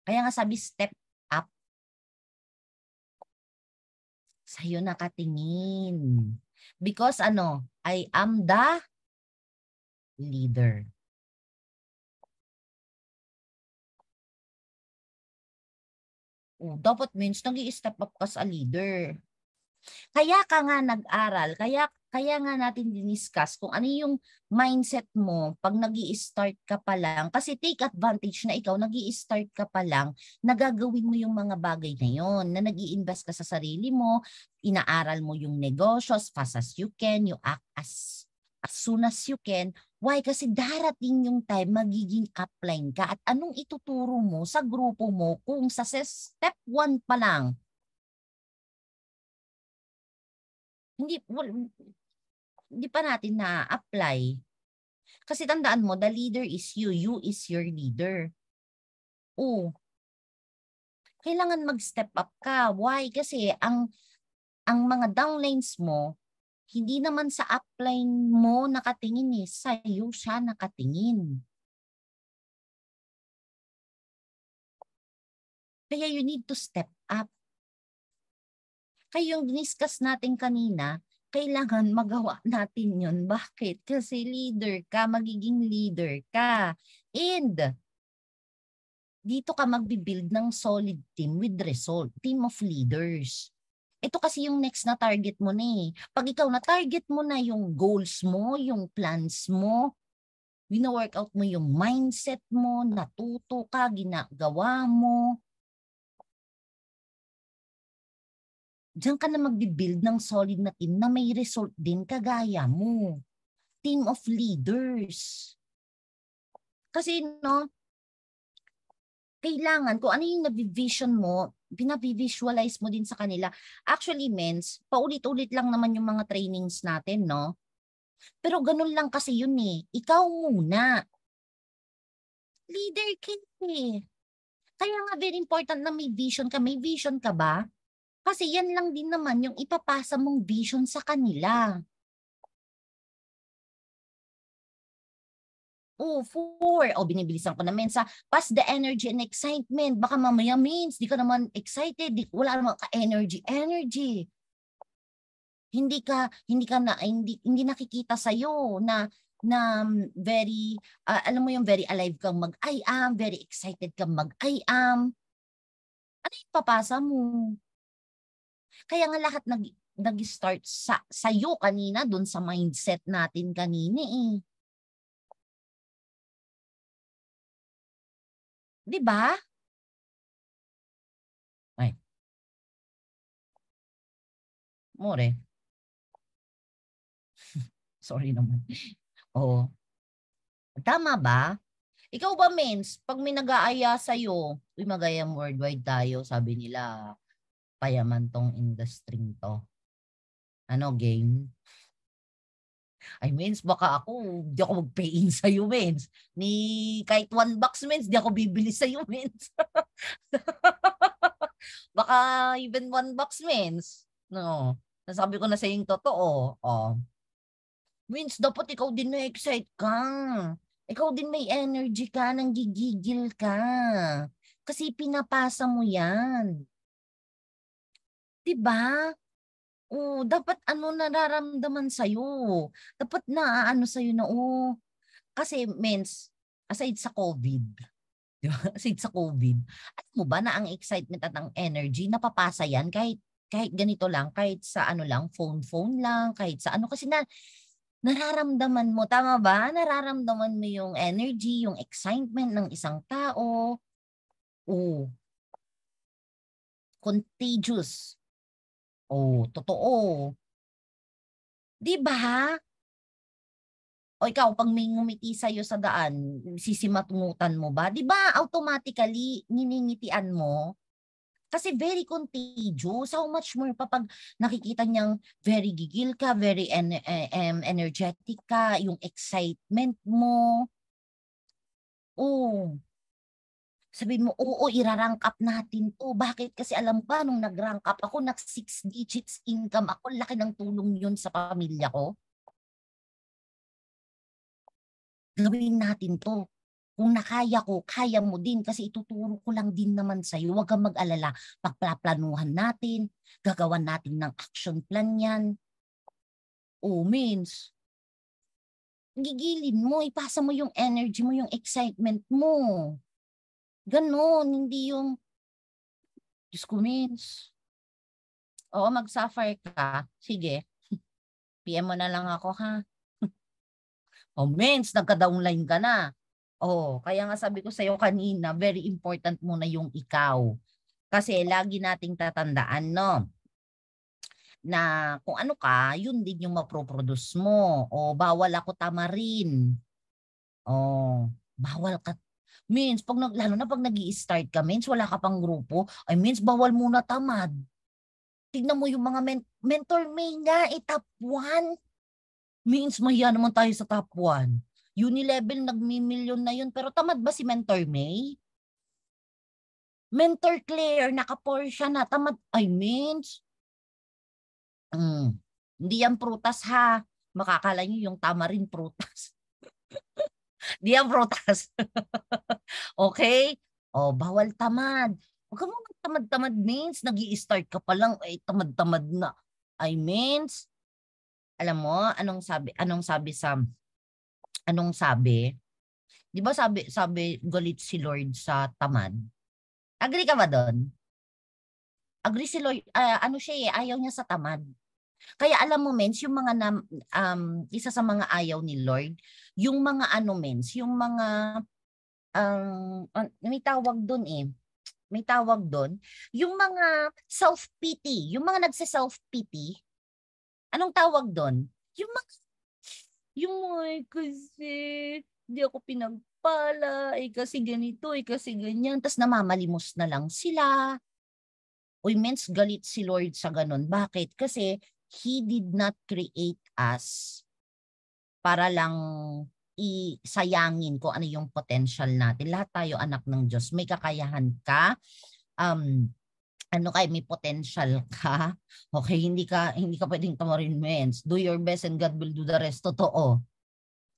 Kaya nga sabi, step up. Sa'yo nakatingin. Because I am the leader. Dapat means nag-i-step up ka sa leader. Kaya ka nga nag-aral, kaya nga natin diniscuss kung ano yung mindset mo pag nag-i-start ka pa lang. Kasi take advantage na ikaw, nag-i-start ka pa lang, nagagawin mo yung mga bagay na yon, na nag-i-invest ka sa sarili mo, inaaral mo yung negosyo as fast as you can, you act as soon as you can. Why? Kasi darating yung time magiging upline ka at anong ituturo mo sa grupo mo kung sa step 1 pa lang, hindi, hindi pa natin na-apply. Kasi tandaan mo, the leader is you. You is your leader. Kailangan mag-step up ka. Why? Kasi ang mga downlines mo, hindi naman sa upline mo nakatingin eh. Sa'yo siya nakatingin. Kaya you need to step up. Kaya yung discuss natin kanina, kailangan magawa natin yun. Bakit? Kasi leader ka, magiging leader ka. And dito ka magbibuild ng solid team with result, team of leaders. Ito kasi yung next na target mo na eh. Pag ikaw na target mo na yung goals mo, yung plans mo, wina-workout mo yung mindset mo, natuto ka, ginagawa mo, diyan ka na magbibuild ng solid na team na may result din kagaya mo. Team of leaders. Kasi no, kailangan kung ano yung nabivision mo, pinabivisualize mo din sa kanila. Actually, mens, paulit-ulit lang naman yung mga trainings natin, no? Pero ganun lang kasi yun eh. Ikaw muna. Leader ka eh. Kaya nga very important na may vision ka. May vision ka ba? Kasi yan lang din naman yung ipapasa mong vision sa kanila. Binibilisan ko na mensa. Pass the energy and excitement. Baka mamaya means, di ka naman excited, wala naman ka-energy. Hindi nakikita sa iyo na very alam mo yung very alive kang mag-I am, very excited kang mag-I am. Ano yung papasa mo? Kaya nga lahat nag-start sa iyo kanina, dun sa mindset natin kanina eh. 'Di ba? Ay. More. Sorry naman. Oo. Tama ba? Ikaw ba, Mens, pag may nag-aaya sa'yo, magayang worldwide tayo, sabi nila, payaman tong industry to. Ano, game? Ay, Mens, baka di ako mag-pay in sa'yo, Mens. Kahit $1, Mens, di ako bibili sa'yo, Mens. Baka even $1, Mens. No. Nasabi ko na sa'yo yung totoo. Oh. Mens, dapat ikaw din na-excite ka. Ikaw din may energy ka, nanggigigil ka. Kasi pinapasa mo yan. 'Di ba? Dapat nararamdaman sa'yo. Dapat na sa'yo na, kasi mens, aside sa COVID, di ba? Aside sa COVID, alam mo ba na ang excitement at ang energy, napapasa yan kahit ganito lang, kahit sa lang, phone lang, kahit sa kasi nararamdaman mo, tama ba? Nararamdaman mo yung energy, yung excitement ng isang tao. Contagious. Totoo. 'Di ba? O ikaw, pag may ngumiti sa'yo sa daan, sisimatungutan mo ba? 'Di ba automatically nginingitian mo? Kasi very contagious. How much more pa pag nakikita niyang very gigil ka, very energetic ka, yung excitement mo. Sabihin mo, irarank up natin to. Bakit? Kasi alam ba, nung nag-rank up ako, 6 digits income ako, laki ng tulong yun sa pamilya ko. Gawin natin to. Kung nakaya ko, kaya mo din kasi ituturo ko lang din naman sa'yo. Huwag kang mag-alala. Pagplaplanuhan natin, gagawan natin ng action plan yan. Means, gigilin mo, ipasa mo yung energy mo, yung excitement mo. Ganon, hindi yung Diyos ko, Mins. Oo, mag-suffer ka. Sige. PM mo na lang ako, ha? Oh, Mins, nagka-downline ka na. Oh, kaya nga sabi ko sa'yo kanina, very important muna yung ikaw. Kasi lagi nating tatandaan, no? Na kung ano ka, yun din yung maproproduce mo. O bawal ako tamarin. O bawal ka. Means, lalo na pag nag-i-start ka, means wala ka pang grupo, ay means bawal muna tamad. Tignan mo yung mga mentor may nga, top 1. Means mahiya naman tayo sa top 1. Unilevel, nagmi-million na yun. Pero tamad ba si Mentor May? Mentor Claire, naka-Porsche na. Tamad, I means, hindi yan prutas ha. Makakala nyo yung tamarin prutas. Hindi yan prutas. Okay? O, bawal tamad. Huwag ka mo tamad-tamad means, nag-i-start ka pa lang, ay tamad-tamad na. I means, alam mo, anong sabi? Di ba sabi galit si Lord sa tamad? Agree ka ba doon? Agree si Lord, ano siya ayaw niya sa tamad. Kaya alam mo, mens, yung mga isa sa mga ayaw ni Lord, yung mga mens, yung mga, may tawag doon eh. May tawag doon. Yung mga self-pity, yung mga nagsa-self-pity, anong tawag doon? Ay kasi, di ako pinagpala, ay kasi ganito, ay kasi ganyan, tapos namamalimos na lang sila. Uy, mens, galit si Lord sa ganun. Bakit? Kasi He did not create us para lang isayangin kung ano yung potential natin. Lahat tayo anak ng Diyos. May kakayahan ka. May potential ka. Okay, hindi ka pwedeng tamarin, mens. Do your best and God will do the rest. Totoo.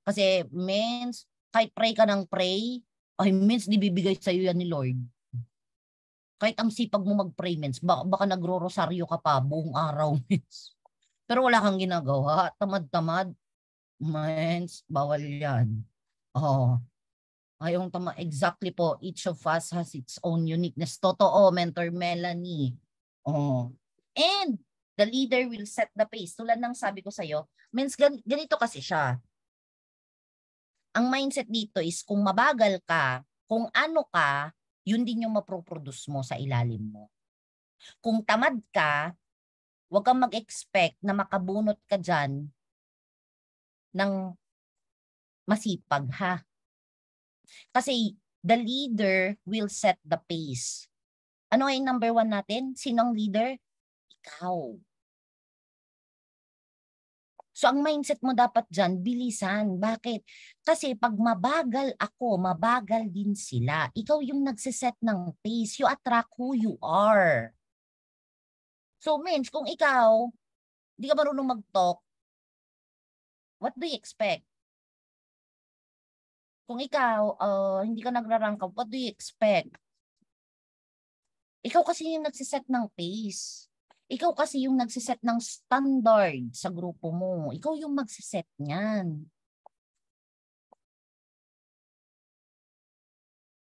Kasi, mens, kahit pray ka ng pray, ay, mens, di bibigay sa'yo yan ni Lord. Kahit ang sipag mo mag-pray, mens, baka nagro-rosaryo ka pa buong araw, mens. Pero wala kang ginagawa. Tamad-tamad. Mens, bawal yan. Oh. Exactly po, each of us has its own uniqueness. Totoo, Mentor Melanie. Oh. And the leader will set the pace. Tulad ng sabi ko sa'yo, mens, ganito kasi siya. Ang mindset dito is kung mabagal ka, kung ano ka, yun din yung maproproduce mo sa ilalim mo. Kung tamad ka, huwag kang mag-expect na makabunot ka dyan ng masipag, ha? Kasi the leader will set the pace. Ano ay number 1 natin? Sinong leader? Ikaw. So ang mindset mo dapat dyan, bilisan. Bakit? Kasi pag mabagal ako, mabagal din sila. Ikaw yung nagsiset ng pace. You attract who you are. So means, kung ikaw, di ka marunong mag-talk, what do you expect? Kung ikaw, hindi ka nagra-rank up, what do you expect? Ikaw kasi yung nagsiset ng pace. Ikaw kasi yung nagsiset ng standard sa grupo mo. Ikaw yung magsiset niyan.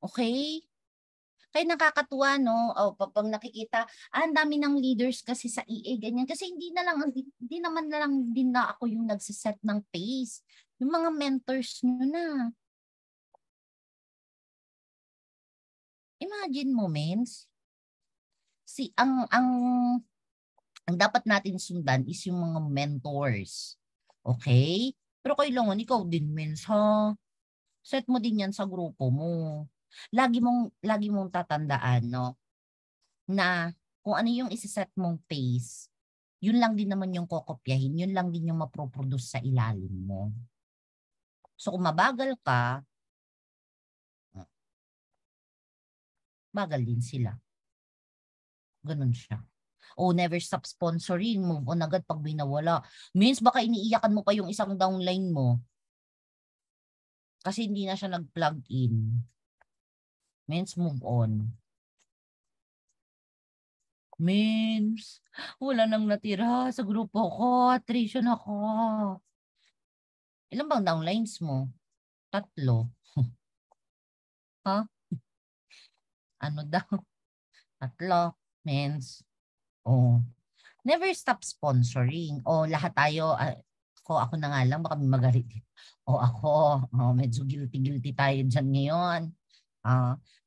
Okay? Kaya nakakatuwa, no? Pag nakikita, ang dami ng leaders kasi sa EA, ganyan. Kasi hindi naman na lang din na ako yung nagsiset ng pace. Yung mga mentors nyo na. Imagine mo, mens. Ang dapat natin sundan is yung mga mentors. Okay? Pero kailangan ikaw din, mens, ha? Set mo din yan sa grupo mo. Lagi mong tatandaan, no? Na kung ano yung isiset mong pace, yun lang din naman yung kokopyahin, yun lang din yung maproproduce sa ilalim mo. So kung mabagal ka, bagal din sila. Ganun siya. Never stop sponsoring. Move on agad pag may nawala. Means baka iniiyakan mo pa yung isang downline mo. Kasi hindi na siya nag-plug in. Means move on. Means, wala nang natira sa grupo ko. Attrition ako. Ilan bang downlines mo? 3. Ha? Ano daw? 3. Mens. Oh. Never stop sponsoring. O lahat tayo, ako na nga lang, baka may magalit. O ako, medyo guilty tayo dyan ngayon.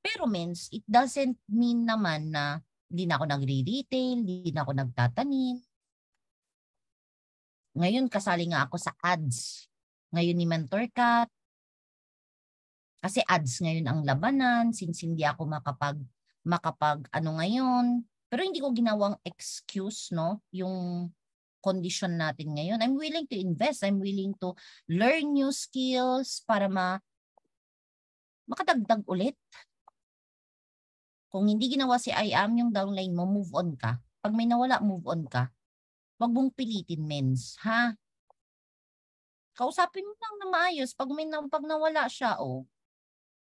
Pero means, it doesn't mean naman na hindi na ako nagre-retail, hindi na ako nagtatanim. Ngayon, kasali nga ako sa ads. Ngayon ni MentorCat. Kasi ads ngayon ang labanan, since hindi ako makapag ano ngayon. Pero hindi ko ginawang excuse, no? Yung condition natin ngayon. I'm willing to invest. I'm willing to learn new skills para makadagdag ulit. Kung hindi ginawa si IAM yung downline mo, move on ka. Pag may nawala, move on ka. Huwag mong pilitin, mens. Ha? Kausapin mo lang na maayos. Pag nawala siya,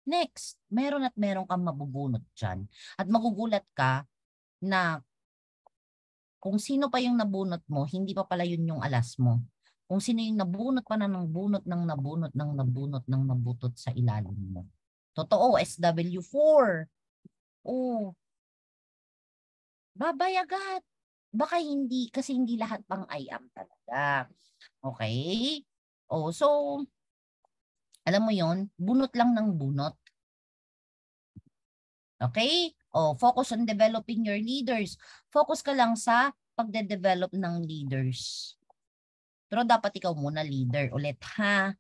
next. Meron kang mabubunot dyan. At magugulat ka na kung sino pa yung nabunot mo, hindi pa pala yun yung alas mo. Kung sino yung nabunot pa na nabutot sa ilalim mo. Totoo, SW4. Babay agad. Baka hindi, kasi hindi lahat pang IAM talaga. Okay? So, alam mo yon, bunot lang ng bunot. Okay? Focus on developing your leaders. Focus ka lang sa pagde-develop ng leaders. Pero dapat ikaw muna leader ulit, ha?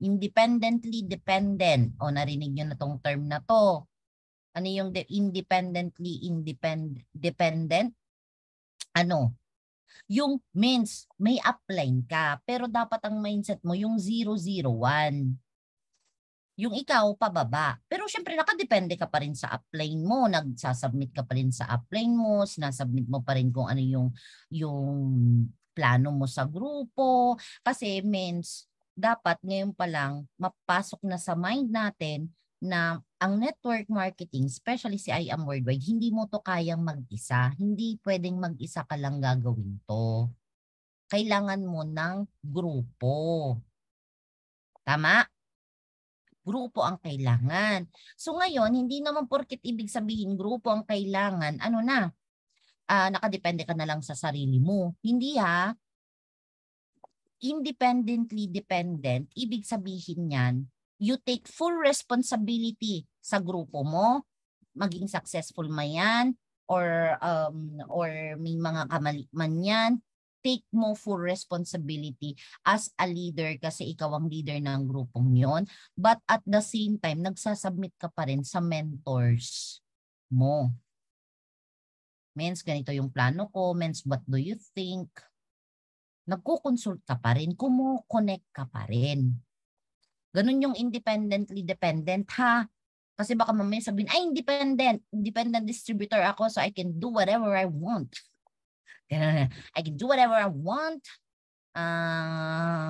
Independently dependent. Narinig nyo na tong term na to. Ano yung independently dependent? Ano? Yung means may upline ka, pero dapat ang mindset mo yung 001. Yung ikaw pababa. Pero syempre nakadepende ka pa rin sa upline mo, nagsasubmit ka pa rin sa upline mo, sinasubmit mo pa rin kung ano yung plano mo sa grupo. Kasi means dapat ngayon pa lang mapasok na sa mind natin na ang network marketing, especially si IAM Worldwide, hindi mo to kayang mag-isa. Hindi pwedeng mag-isa ka lang gagawin to. Kailangan mo ng grupo. Tama? Grupo ang kailangan. So ngayon, hindi naman porket ibig sabihin grupo ang kailangan, nakadepende ka na lang sa sarili mo. Hindi ha. Independently dependent, ibig sabihin yan, you take full responsibility sa grupo mo, maging successful man yan, or may mga kamali man yan, take mo full responsibility as a leader kasi ikaw ang leader ng grupong yon. But at the same time, nagsasubmit ka pa rin sa mentors mo. Mens, ganito yung plano ko. Mens, what do you think? Nagko-consult ka pa rin, kumo-connect ka pa rin. Ganun yung independently dependent, ha? Kasi baka mamaya sabihin, ay, independent distributor ako so I can do whatever I want. I can do whatever I want.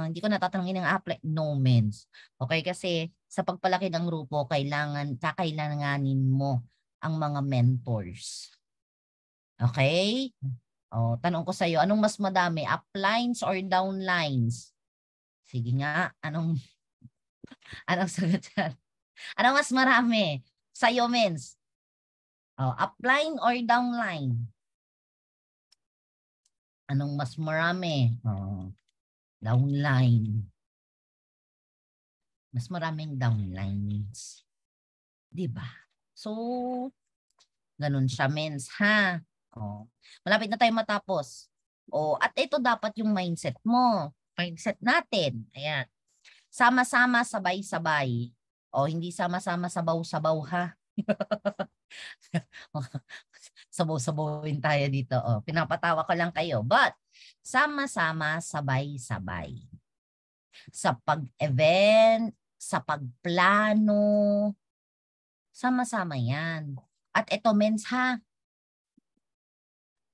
Hindi ko natatanungin ng apply. No, mens. Okay, kasi sa pagpalaki ng grupo, kakailanganin mo ang mga mentors. Okay? Tanong ko sa iyo, anong mas madami, uplines or downlines? Sige nga, anong sagot yan? Anong mas marami? Sa iyo, mens? Upline or downline? Anong mas marami? Downline. Mas maraming downlines. Diba? So, ganun siya, mens, ha? Malapit na tayo matapos. At ito dapat yung mindset mo. Mindset natin. Ayan. Sama-sama, sabay-sabay. Hindi sama-sama, sabaw-sabaw, ha? Sabaw-sabawin tayo dito. Pinapatawa ko lang kayo. But, sama-sama, sabay-sabay. Sa pag-event, sa pagplano, sama-sama yan. At ito, mens, ha?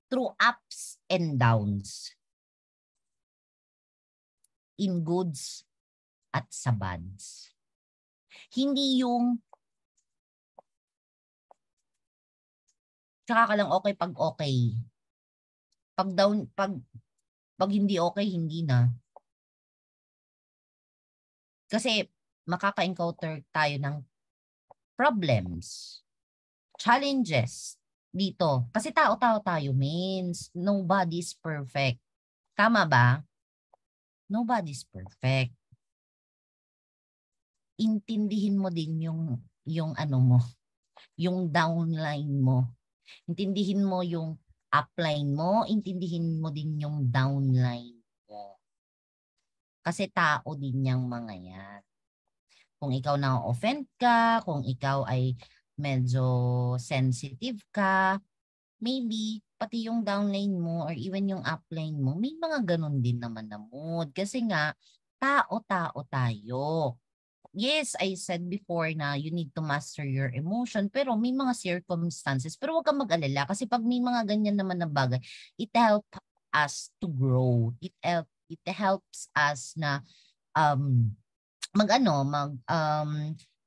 Through ups and downs. In goods at sa bads. Hindi yung tsaka ka lang okay pag okay. Pag down, pag hindi okay, hindi na. Kasi makaka-encounter tayo ng problems, challenges, dito. Kasi tao-tao tayo, means nobody's perfect. Tama ba? Nobody's perfect. Intindihin mo din yung ano mo, yung downline mo. Intindihin mo yung upline mo, intindihin mo din yung downline mo. Kasi tao din yung mga yan. Kung ikaw na-offend ka, kung ikaw ay medyo sensitive ka, maybe pati yung downline mo or even yung upline mo, may mga ganun din naman na mood. Kasi nga, tao-tao tayo. Yes, I said before na you need to master your emotion, pero may mga circumstances. Pero huwag kang mag-alala kasi pag may mga ganyan naman na bagay, it helps us to grow. It helps us na um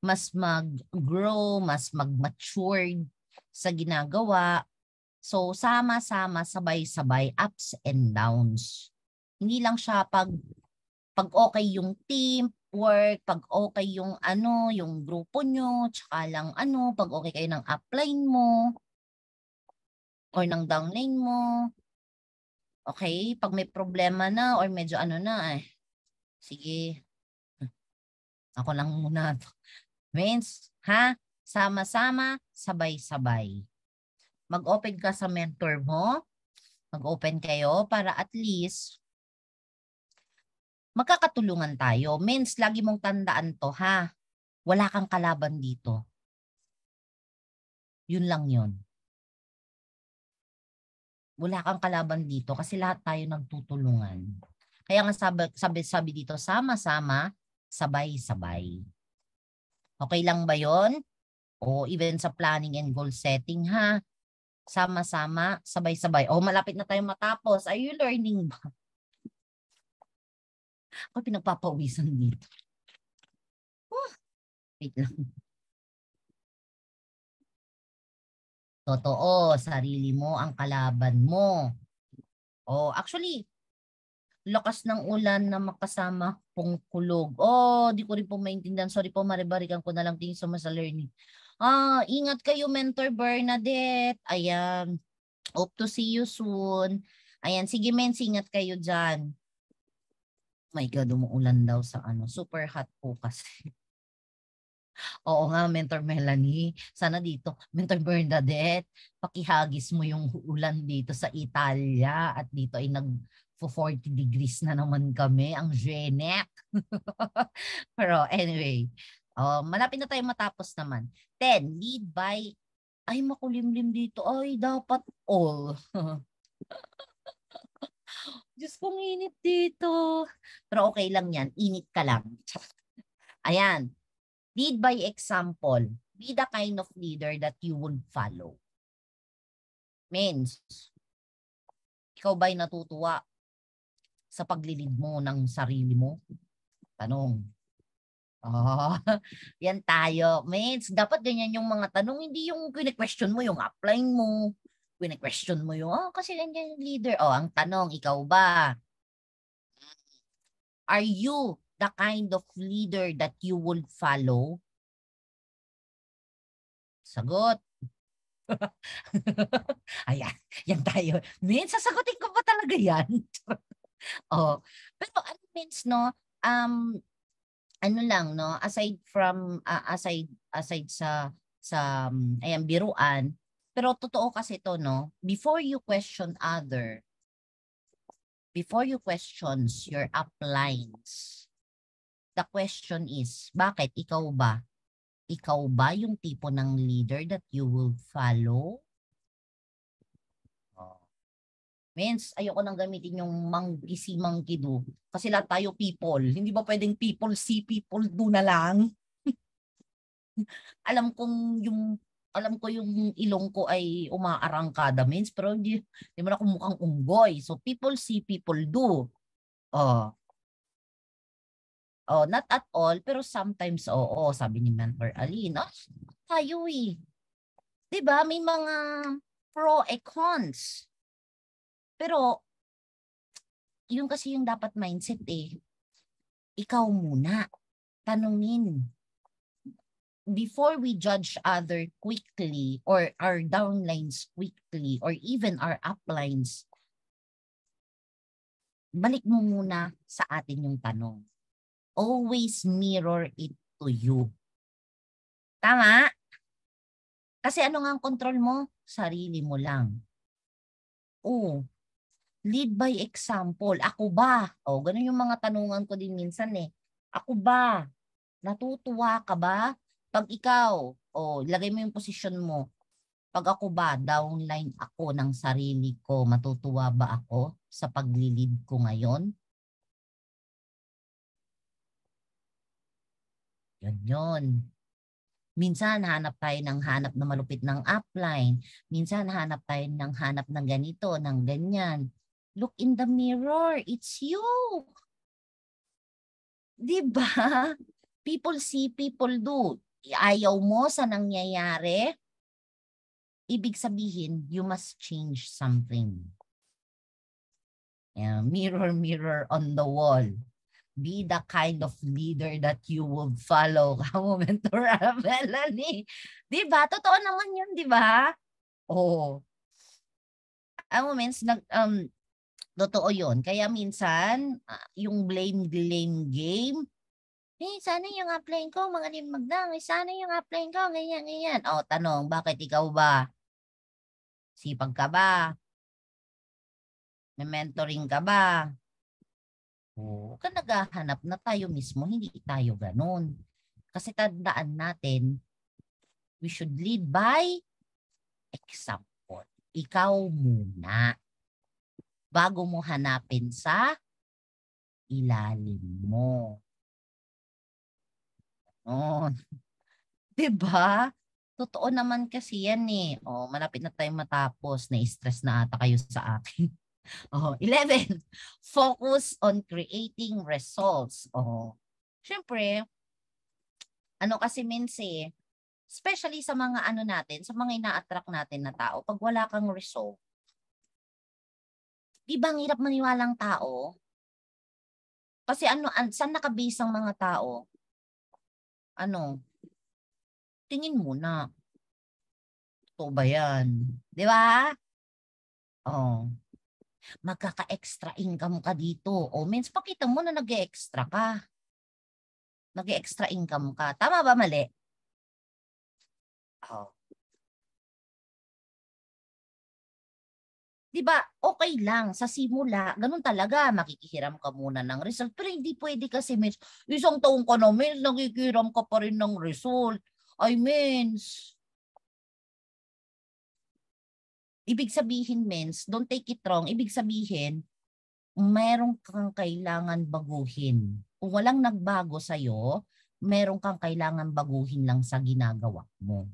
mas mag-grow, mas mag-mature sa ginagawa. So sama-sama, sabay-sabay, ups and downs. Hindi lang siya pag okay yung team work, pag okay yung yung grupo nyo, tsaka lang pag okay kayo ng upline mo or ng downline mo. Okay, pag may problema na or medyo sige, ako lang muna. Means, sama-sama, sabay-sabay. Mag-open ka sa mentor mo, mag-open kayo para at least magkakatulungan tayo. Means, lagi mong tandaan to, wala kang kalaban dito. Yun lang yun. Wala kang kalaban dito kasi lahat tayo nagtutulungan. Kaya nga sabi dito, sama-sama, sabay-sabay. Okay lang ba yun? O even sa planning and goal setting, sama-sama, sabay-sabay. Malapit na tayo matapos. Are you learning ba? Ako pinagpapawisan dito. Wait lang. Totoo, sarili mo ang kalaban mo. Actually, lakas ng ulan na makasama pong kulog. Di ko rin po maintindihan. Sorry po, maribarikan ko na lang din sa learning. Ingat kayo, Mentor Bernadette. Ayan. Hope to see you soon. Ayan, sige Mens, ingat kayo dyan. Oh my God, umuulan daw sa super hot po kasi. Oo nga, Mentor Melanie. Sana dito, Mentor Bernadette, pakihagis mo yung ulan dito sa Italia at dito ay 40 degrees na naman kami. Ang genek. Pero anyway, malapit na tayo matapos naman. 10, lead by, ay makulimlim dito. Ay, dapat all. Diyos kong init dito. Pero okay lang yan. Init ka lang. Ayan. Lead by example. Be the kind of leader that you would follow. Means, ikaw ba'y natutuwa sa paglilid mo ng sarili mo? Tanong. Yan tayo. Means, dapat ganyan yung mga tanong. Hindi yung question mo yung upline mo. Question mo yung, kasi ganyan yung leader. Ang tanong, ikaw ba? Are you the kind of leader that you would follow? Sagot. Ayan, yan tayo. Means, sasagutin ko pa talaga yan. Pero ano means, no? Ano lang, no? Aside from, aside sa ayan, biruan, pero totoo kasi to, no? Before you question your uplines, the question is, bakit ikaw ba? Ikaw ba yung tipo ng leader that you will follow? Means, ayoko nang gamitin yung monkey see, monkey do. Kasi lahat tayo people. Hindi ba pwedeng people see, people do na lang? Alam ko yung ilong ko ay umaarangkada means, pero hindi mo na ako mukhang unggoy. So, people see, people do. Not at all, pero sometimes, sabi ni Mentor Aline, tayo eh. Diba? May mga pro and cons. Pero, yun kasi yung dapat mindset eh. Ikaw muna. Tanungin. before we judge other quickly or our downlines quickly or even our uplines, balik mo muna sa atin yung tanong. Always mirror it to you. Tama? Kasi ano nga ang control mo? Sarili mo lang. Oh, lead by example. Ako ba? Oh, ganun yung mga tanungan ko din minsan eh. Ako ba? Natutuwa ka ba? Pag ikaw, lagay mo yung posisyon mo. Pag ako ba, downline ako ng sarili ko, matutuwa ba ako sa paglilid ko ngayon? Yun. Minsan hanap tayo ng hanap na malupit ng upline. Minsan hanap tayo ng hanap ng ganito, ng ganyan. Look in the mirror. It's you. Diba? People see, people do. Ayaw mo sa nangyayari, ibig sabihin, you must change something. Mirror, mirror on the wall. Be the kind of leader that you would follow. Kamo, Mentor Melanie. Diba? Totoo naman yun, diba? Oo. Moments, totoo yun. Kaya minsan, yung blame-blame game, sana yung upline ko, magaling magdang. Sana yung upline ko, ganyan. Tanong, bakit ikaw ba? Sipag ka ba? May mentoring ka ba? Huwag ka naghahanap na tayo mismo, hindi tayo ganun. Kasi tandaan natin, we should lead by example. Ikaw muna. Bago mo hanapin sa ilalim mo. Diba? Totoo naman kasi yan eh. Malapit na tayo matapos. Na-stress na ata kayo sa akin. 11. Focus on creating results. Siyempre, kasi means especially sa mga natin, sa mga ina-attract natin na tao, pag wala kang result, di ba ang hirap maniwalang tao? Kasi saan nakabase ang mga tao? Tingin muna. Totoo ba yan? Di ba? Magkaka-extra income ka dito. Means pakita mo na nag-extra ka. Nag-extra income ka. Tama ba, mali? Diba, okay lang. Sa simula, ganun talaga. Makikihiram ka muna ng result. Pero hindi pwede kasi, means, isang taong ka na, means, nakikihiram ka pa rin ng result. Ibig sabihin, means, don't take it wrong, ibig sabihin, meron kang kailangan baguhin. Kung walang nagbago sa'yo, meron kang kailangan baguhin lang sa ginagawa mo.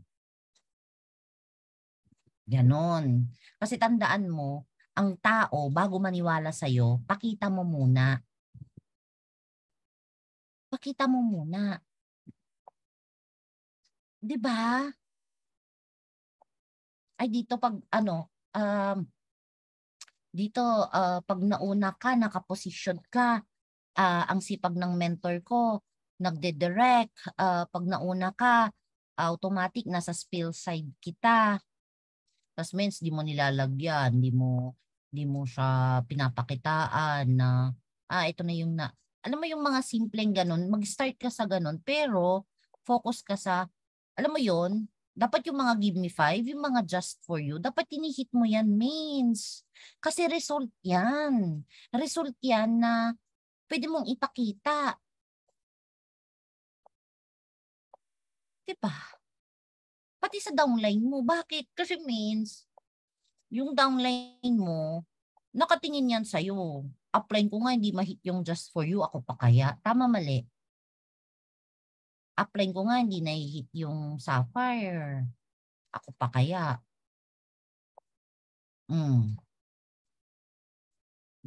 Ganon. Kasi tandaan mo, ang tao, bago maniwala sa'yo, pakita mo muna. Pakita mo muna. Diba? Ay, dito pag pag nauna ka, nakaposisyon ka, ang sipag ng mentor ko, nagde-direct, pag nauna ka, automatic nasa spill side kita. Tas means di mo nilalagyan, di mo siya pinapakitaan na ito na yung alam mo yung mga simpleng ganun, mag-start ka sa ganun, pero focus ka sa, alam mo yon, dapat yung mga give me 5, yung mga just for you, dapat tinihit mo yan, means. Kasi result yan. Result yan na pwede mong ipakita. Diba? Pati sa downline mo. Bakit? Kasi means, yung downline mo, nakatingin yan sa'yo. Upline ko nga, hindi ma-hit yung just for you. Ako pa kaya? Tama, mali. Upline ko nga, hindi na-hit yung sapphire. Ako pa kaya?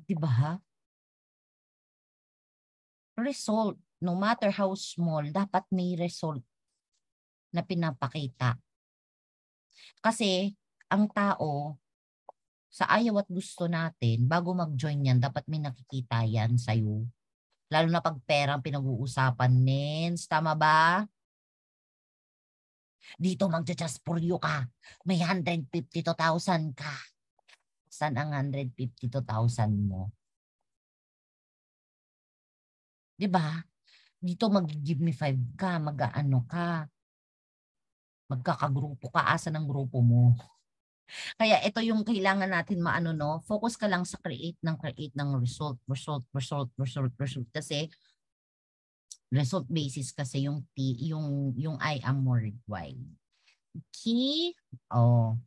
Diba? Result, no matter how small, dapat may result na pinapakita. Kasi, ang tao, sa ayaw at gusto natin, bago mag-join yan, dapat may nakikita yan sa'yo. Lalo na pag perang pinag-uusapan, Nens. Tama ba? Dito magja-just for you ka. May 152,000 ka. Saan ang 152,000 mo? 'Di ba? Dito mag-give me 5 ka, mag-aano ka. Magkakagrupo ka, asan ang grupo mo? Kaya ito yung kailangan natin maano, no? Focus ka lang sa create ng result. Kasi result basis kasi yung I am worldwide. Key, oh.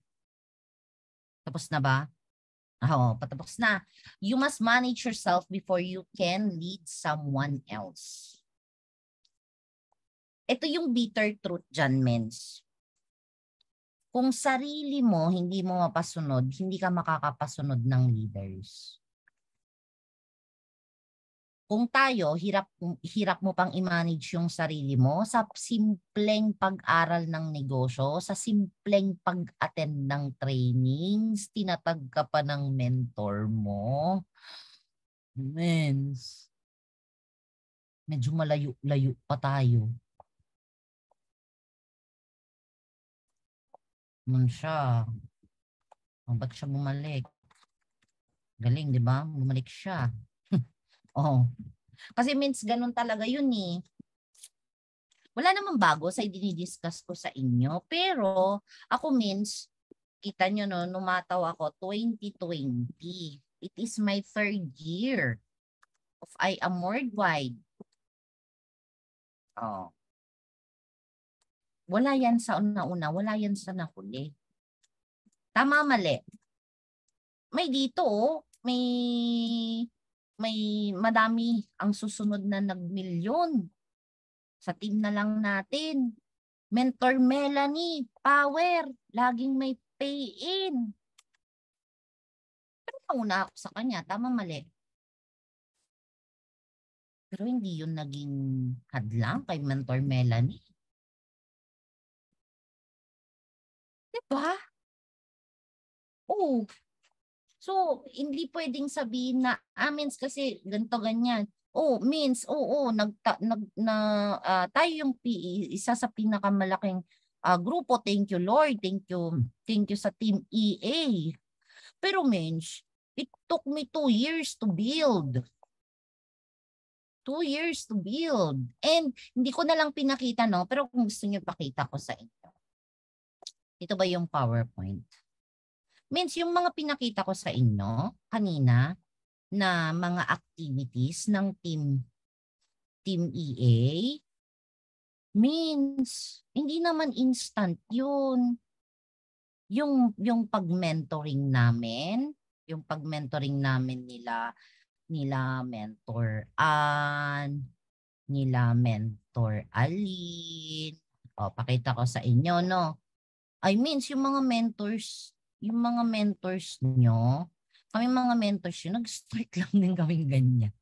Tapos na ba? Oo, patapos na. You must manage yourself before you can lead someone else. Ito yung bitter truth dyan, mens. Kung sarili mo, hindi mo mapasunod, hindi ka makakapasunod ng leaders. Kung tayo, hirap mo pang i-manage yung sarili mo sa simpleng pag-aral ng negosyo, sa simpleng pag-attend ng trainings, tinatag ka pa ng mentor mo. Mens, medyo malayo-layo pa tayo. Siya. Ba't siya bumalik? Galing, di ba? Bumalik siya. Oh. Kasi means ganun talaga yun eh. Wala namang bago sa dinidiscuss ko sa inyo. Pero ako means, kita nyo no, numataw ako 2020. It is my 3rd year of I am worldwide. Oh. Wala yan sa una-una, wala yan sa nahuli. Tama, mali. May dito, may madami ang susunod na nagmilyon sa team na lang natin. Mentor Melanie, power, laging may pay-in. Pero nauna ako sa kanya, tama mali. Pero hindi yun naging hadlang kay Mentor Melanie. Diba? Oo. So, hindi pwedeng sabihin na, means kasi ganito ganyan. Oh, means, tayo yung isa sa pinakamalaking grupo. Thank you, Lord. Thank you sa Team EA. Pero means, it took me 2 years to build. 2 years to build. And hindi ko na lang pinakita, no? Pero kung gusto niyo pakita ko sa inyo. Ito ba yung PowerPoint? Means yung mga pinakita ko sa inyo kanina na mga activities ng Team EA, means hindi naman instant yun. Yung pag-mentoring namin, nila Mentor Ann, nila Mentor Aline. O, pakita ko sa inyo, no? I means yung mga mentors nyo, kami mga mentors yun, nag-start lang din kaming ganyan.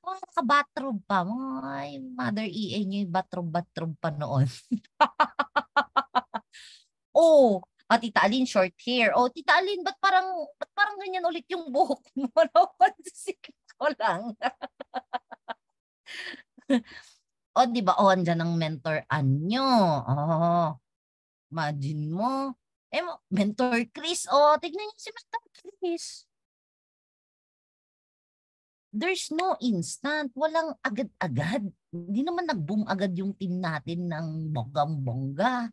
Oh, naka-bathrobe pa. Ay, Mother EA nyo yung bathrobe pa noon. Oh, Tita Aline, short hair. Oh, Tita Aline, ba't parang ganyan ulit yung buhok mo? Napansin ko lang. O, di ba? O, andyan ang mentor anyo. Oh, imagine mo. Mentor Chris. Oh, tignan niyo si Mentor Chris. There's no instant. Walang agad-agad. Hindi naman nag-boom agad yung team natin ng bonggang-bongga.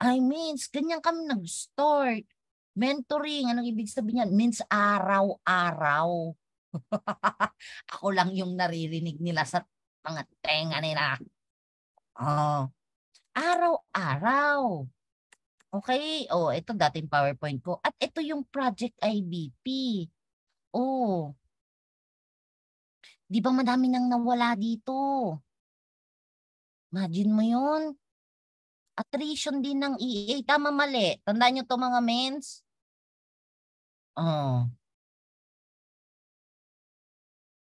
I means, ganyan kami nag-start. Mentoring, anong ibig sabihin yan? Means araw-araw. Ako lang yung naririnig nila sa mga tenga nila. Oh, araw-araw. Okay, oh, ito dating PowerPoint ko. At ito yung Project IBP. Oh, di ba madami nang nawala dito? Imagine mo yun. Attrition din ng EA. Tama mali. Tandaan nyo to mga mens. Oh.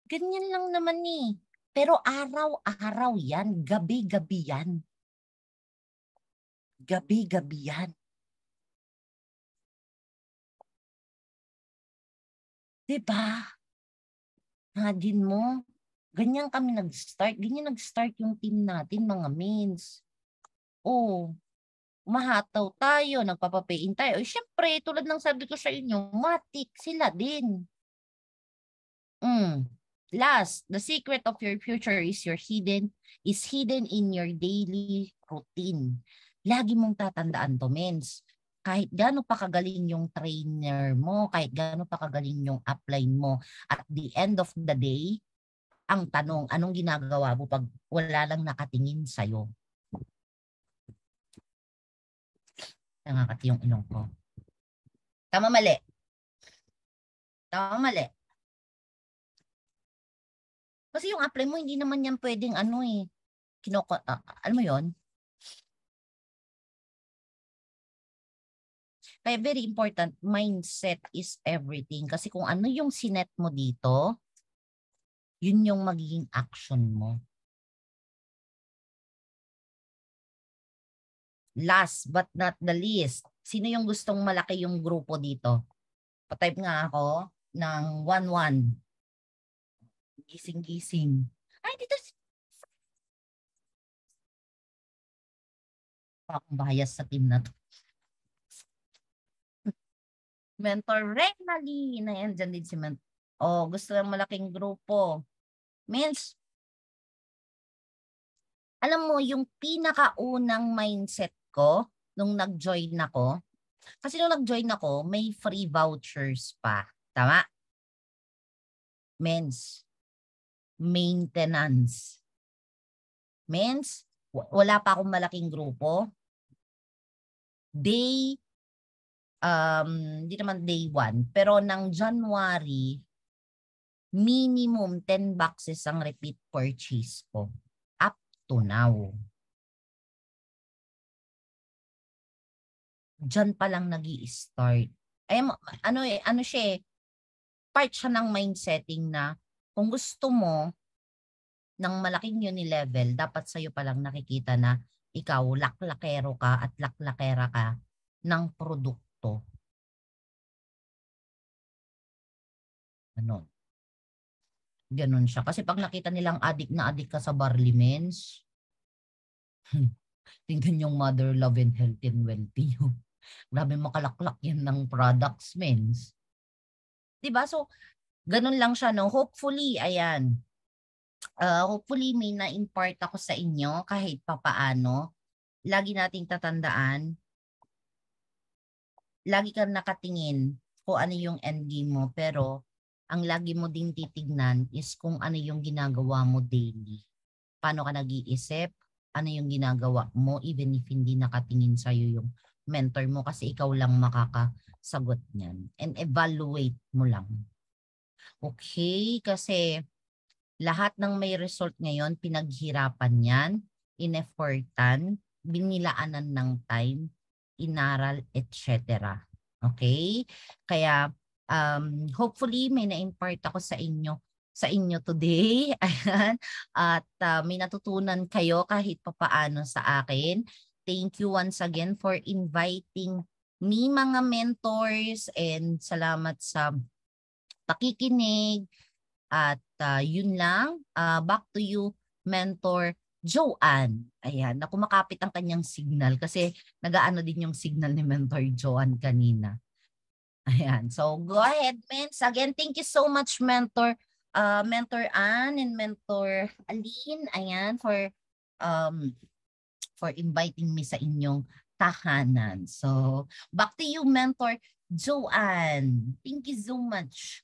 Ganyan lang naman eh. Pero araw-araw yan. Gabi-gabi yan. Gabi-gabi yan. Diba? Imagine mo. Ganyan kami nag-start. Ganyan nag-start yung team natin, mga mens. Oh, umahataw tayo, nagpapapain tayo. Siyempre, tulad ng sabi ko sa inyo, matik sila din. Last, the secret of your future is hidden in your daily routine. Lagi mong tatandaan to, mens. Kahit gaano pa kagaling yung trainer mo, kahit gaano pa kagaling yung upline mo, at the end of the day, ang tanong, anong ginagawa mo pag wala lang nakatingin sa'yo? Nangakati yung ilong ko. Tama, mali. Tama, mali. Kasi yung apply mo, hindi naman yan pwedeng ano eh. Alam mo yon? Kaya very important, mindset is everything. Kasi kung ano yung sinet mo dito, yun yung magiging action mo. Last but not the least, sino yung gustong malaki yung grupo dito? Pa-type nga ako ng 1-1. Gising-gising. Ay, dito. Akong bias sa team na to. Mentor Renally. Ayan, dyan din si Mentor. Oh, gusto ng malaking grupo. Means, alam mo, yung pinakaunang mindset ko nung nag-join ako, kasi nung nag-join ako, may free vouchers pa. Tama? Means, maintenance. Means, wala pa akong malaking grupo. Hindi naman day 1, pero ng January, minimum 10 boxes ang repeat purchase ko. Up to now. Diyan pa lang nag-i-start. Ay, ano siya eh, part siya ng mindsetting na kung gusto mo ng malaking unilevel, dapat sa'yo pa lang nakikita na ikaw laklakero ka at laklakera ka ng produkto. Ano? Ganon siya. Kasi pag nakita nilang adik na adik ka sa barley mens, tingnan yung mother love and health and wealthy. Grabe makalaklak yan ng products mens. Diba? So, ganun lang siya. No? Hopefully, ayan. Hopefully may na-impart ako sa inyo kahit papaano. Lagi nating tatandaan, lagi kang nakatingin kung ano yung endgame mo, pero ang lagi mo ding titignan is kung ano yung ginagawa mo daily. Paano ka nag-iisip, ano yung ginagawa mo, even if hindi nakatingin sa'yo yung mentor mo kasi ikaw lang makakasagot niyan. And evaluate mo lang. Okay? Kasi lahat ng may result ngayon, pinaghirapan yan, ineffortan, binilaanan ng time, inaral, etc. Okay? Kaya hopefully may na-impart ako sa inyo today. Ayan. At may natutunan kayo kahit papaano sa akin. Thank you once again for inviting me mga mentors and salamat sa pakikinig. At yun lang, back to you, Mentor Joanne. Ayan, na kumakapit ang kanyang signal kasi nagaano din yung signal ni Mentor Joanne kanina. Ayan, so go ahead, Mens. Again, thank you so much, Mentor Ann and Mentor Aline. Ayan, for inviting me sa inyong tahanan. So, back to you, Mentor Joanne. Thank you so much.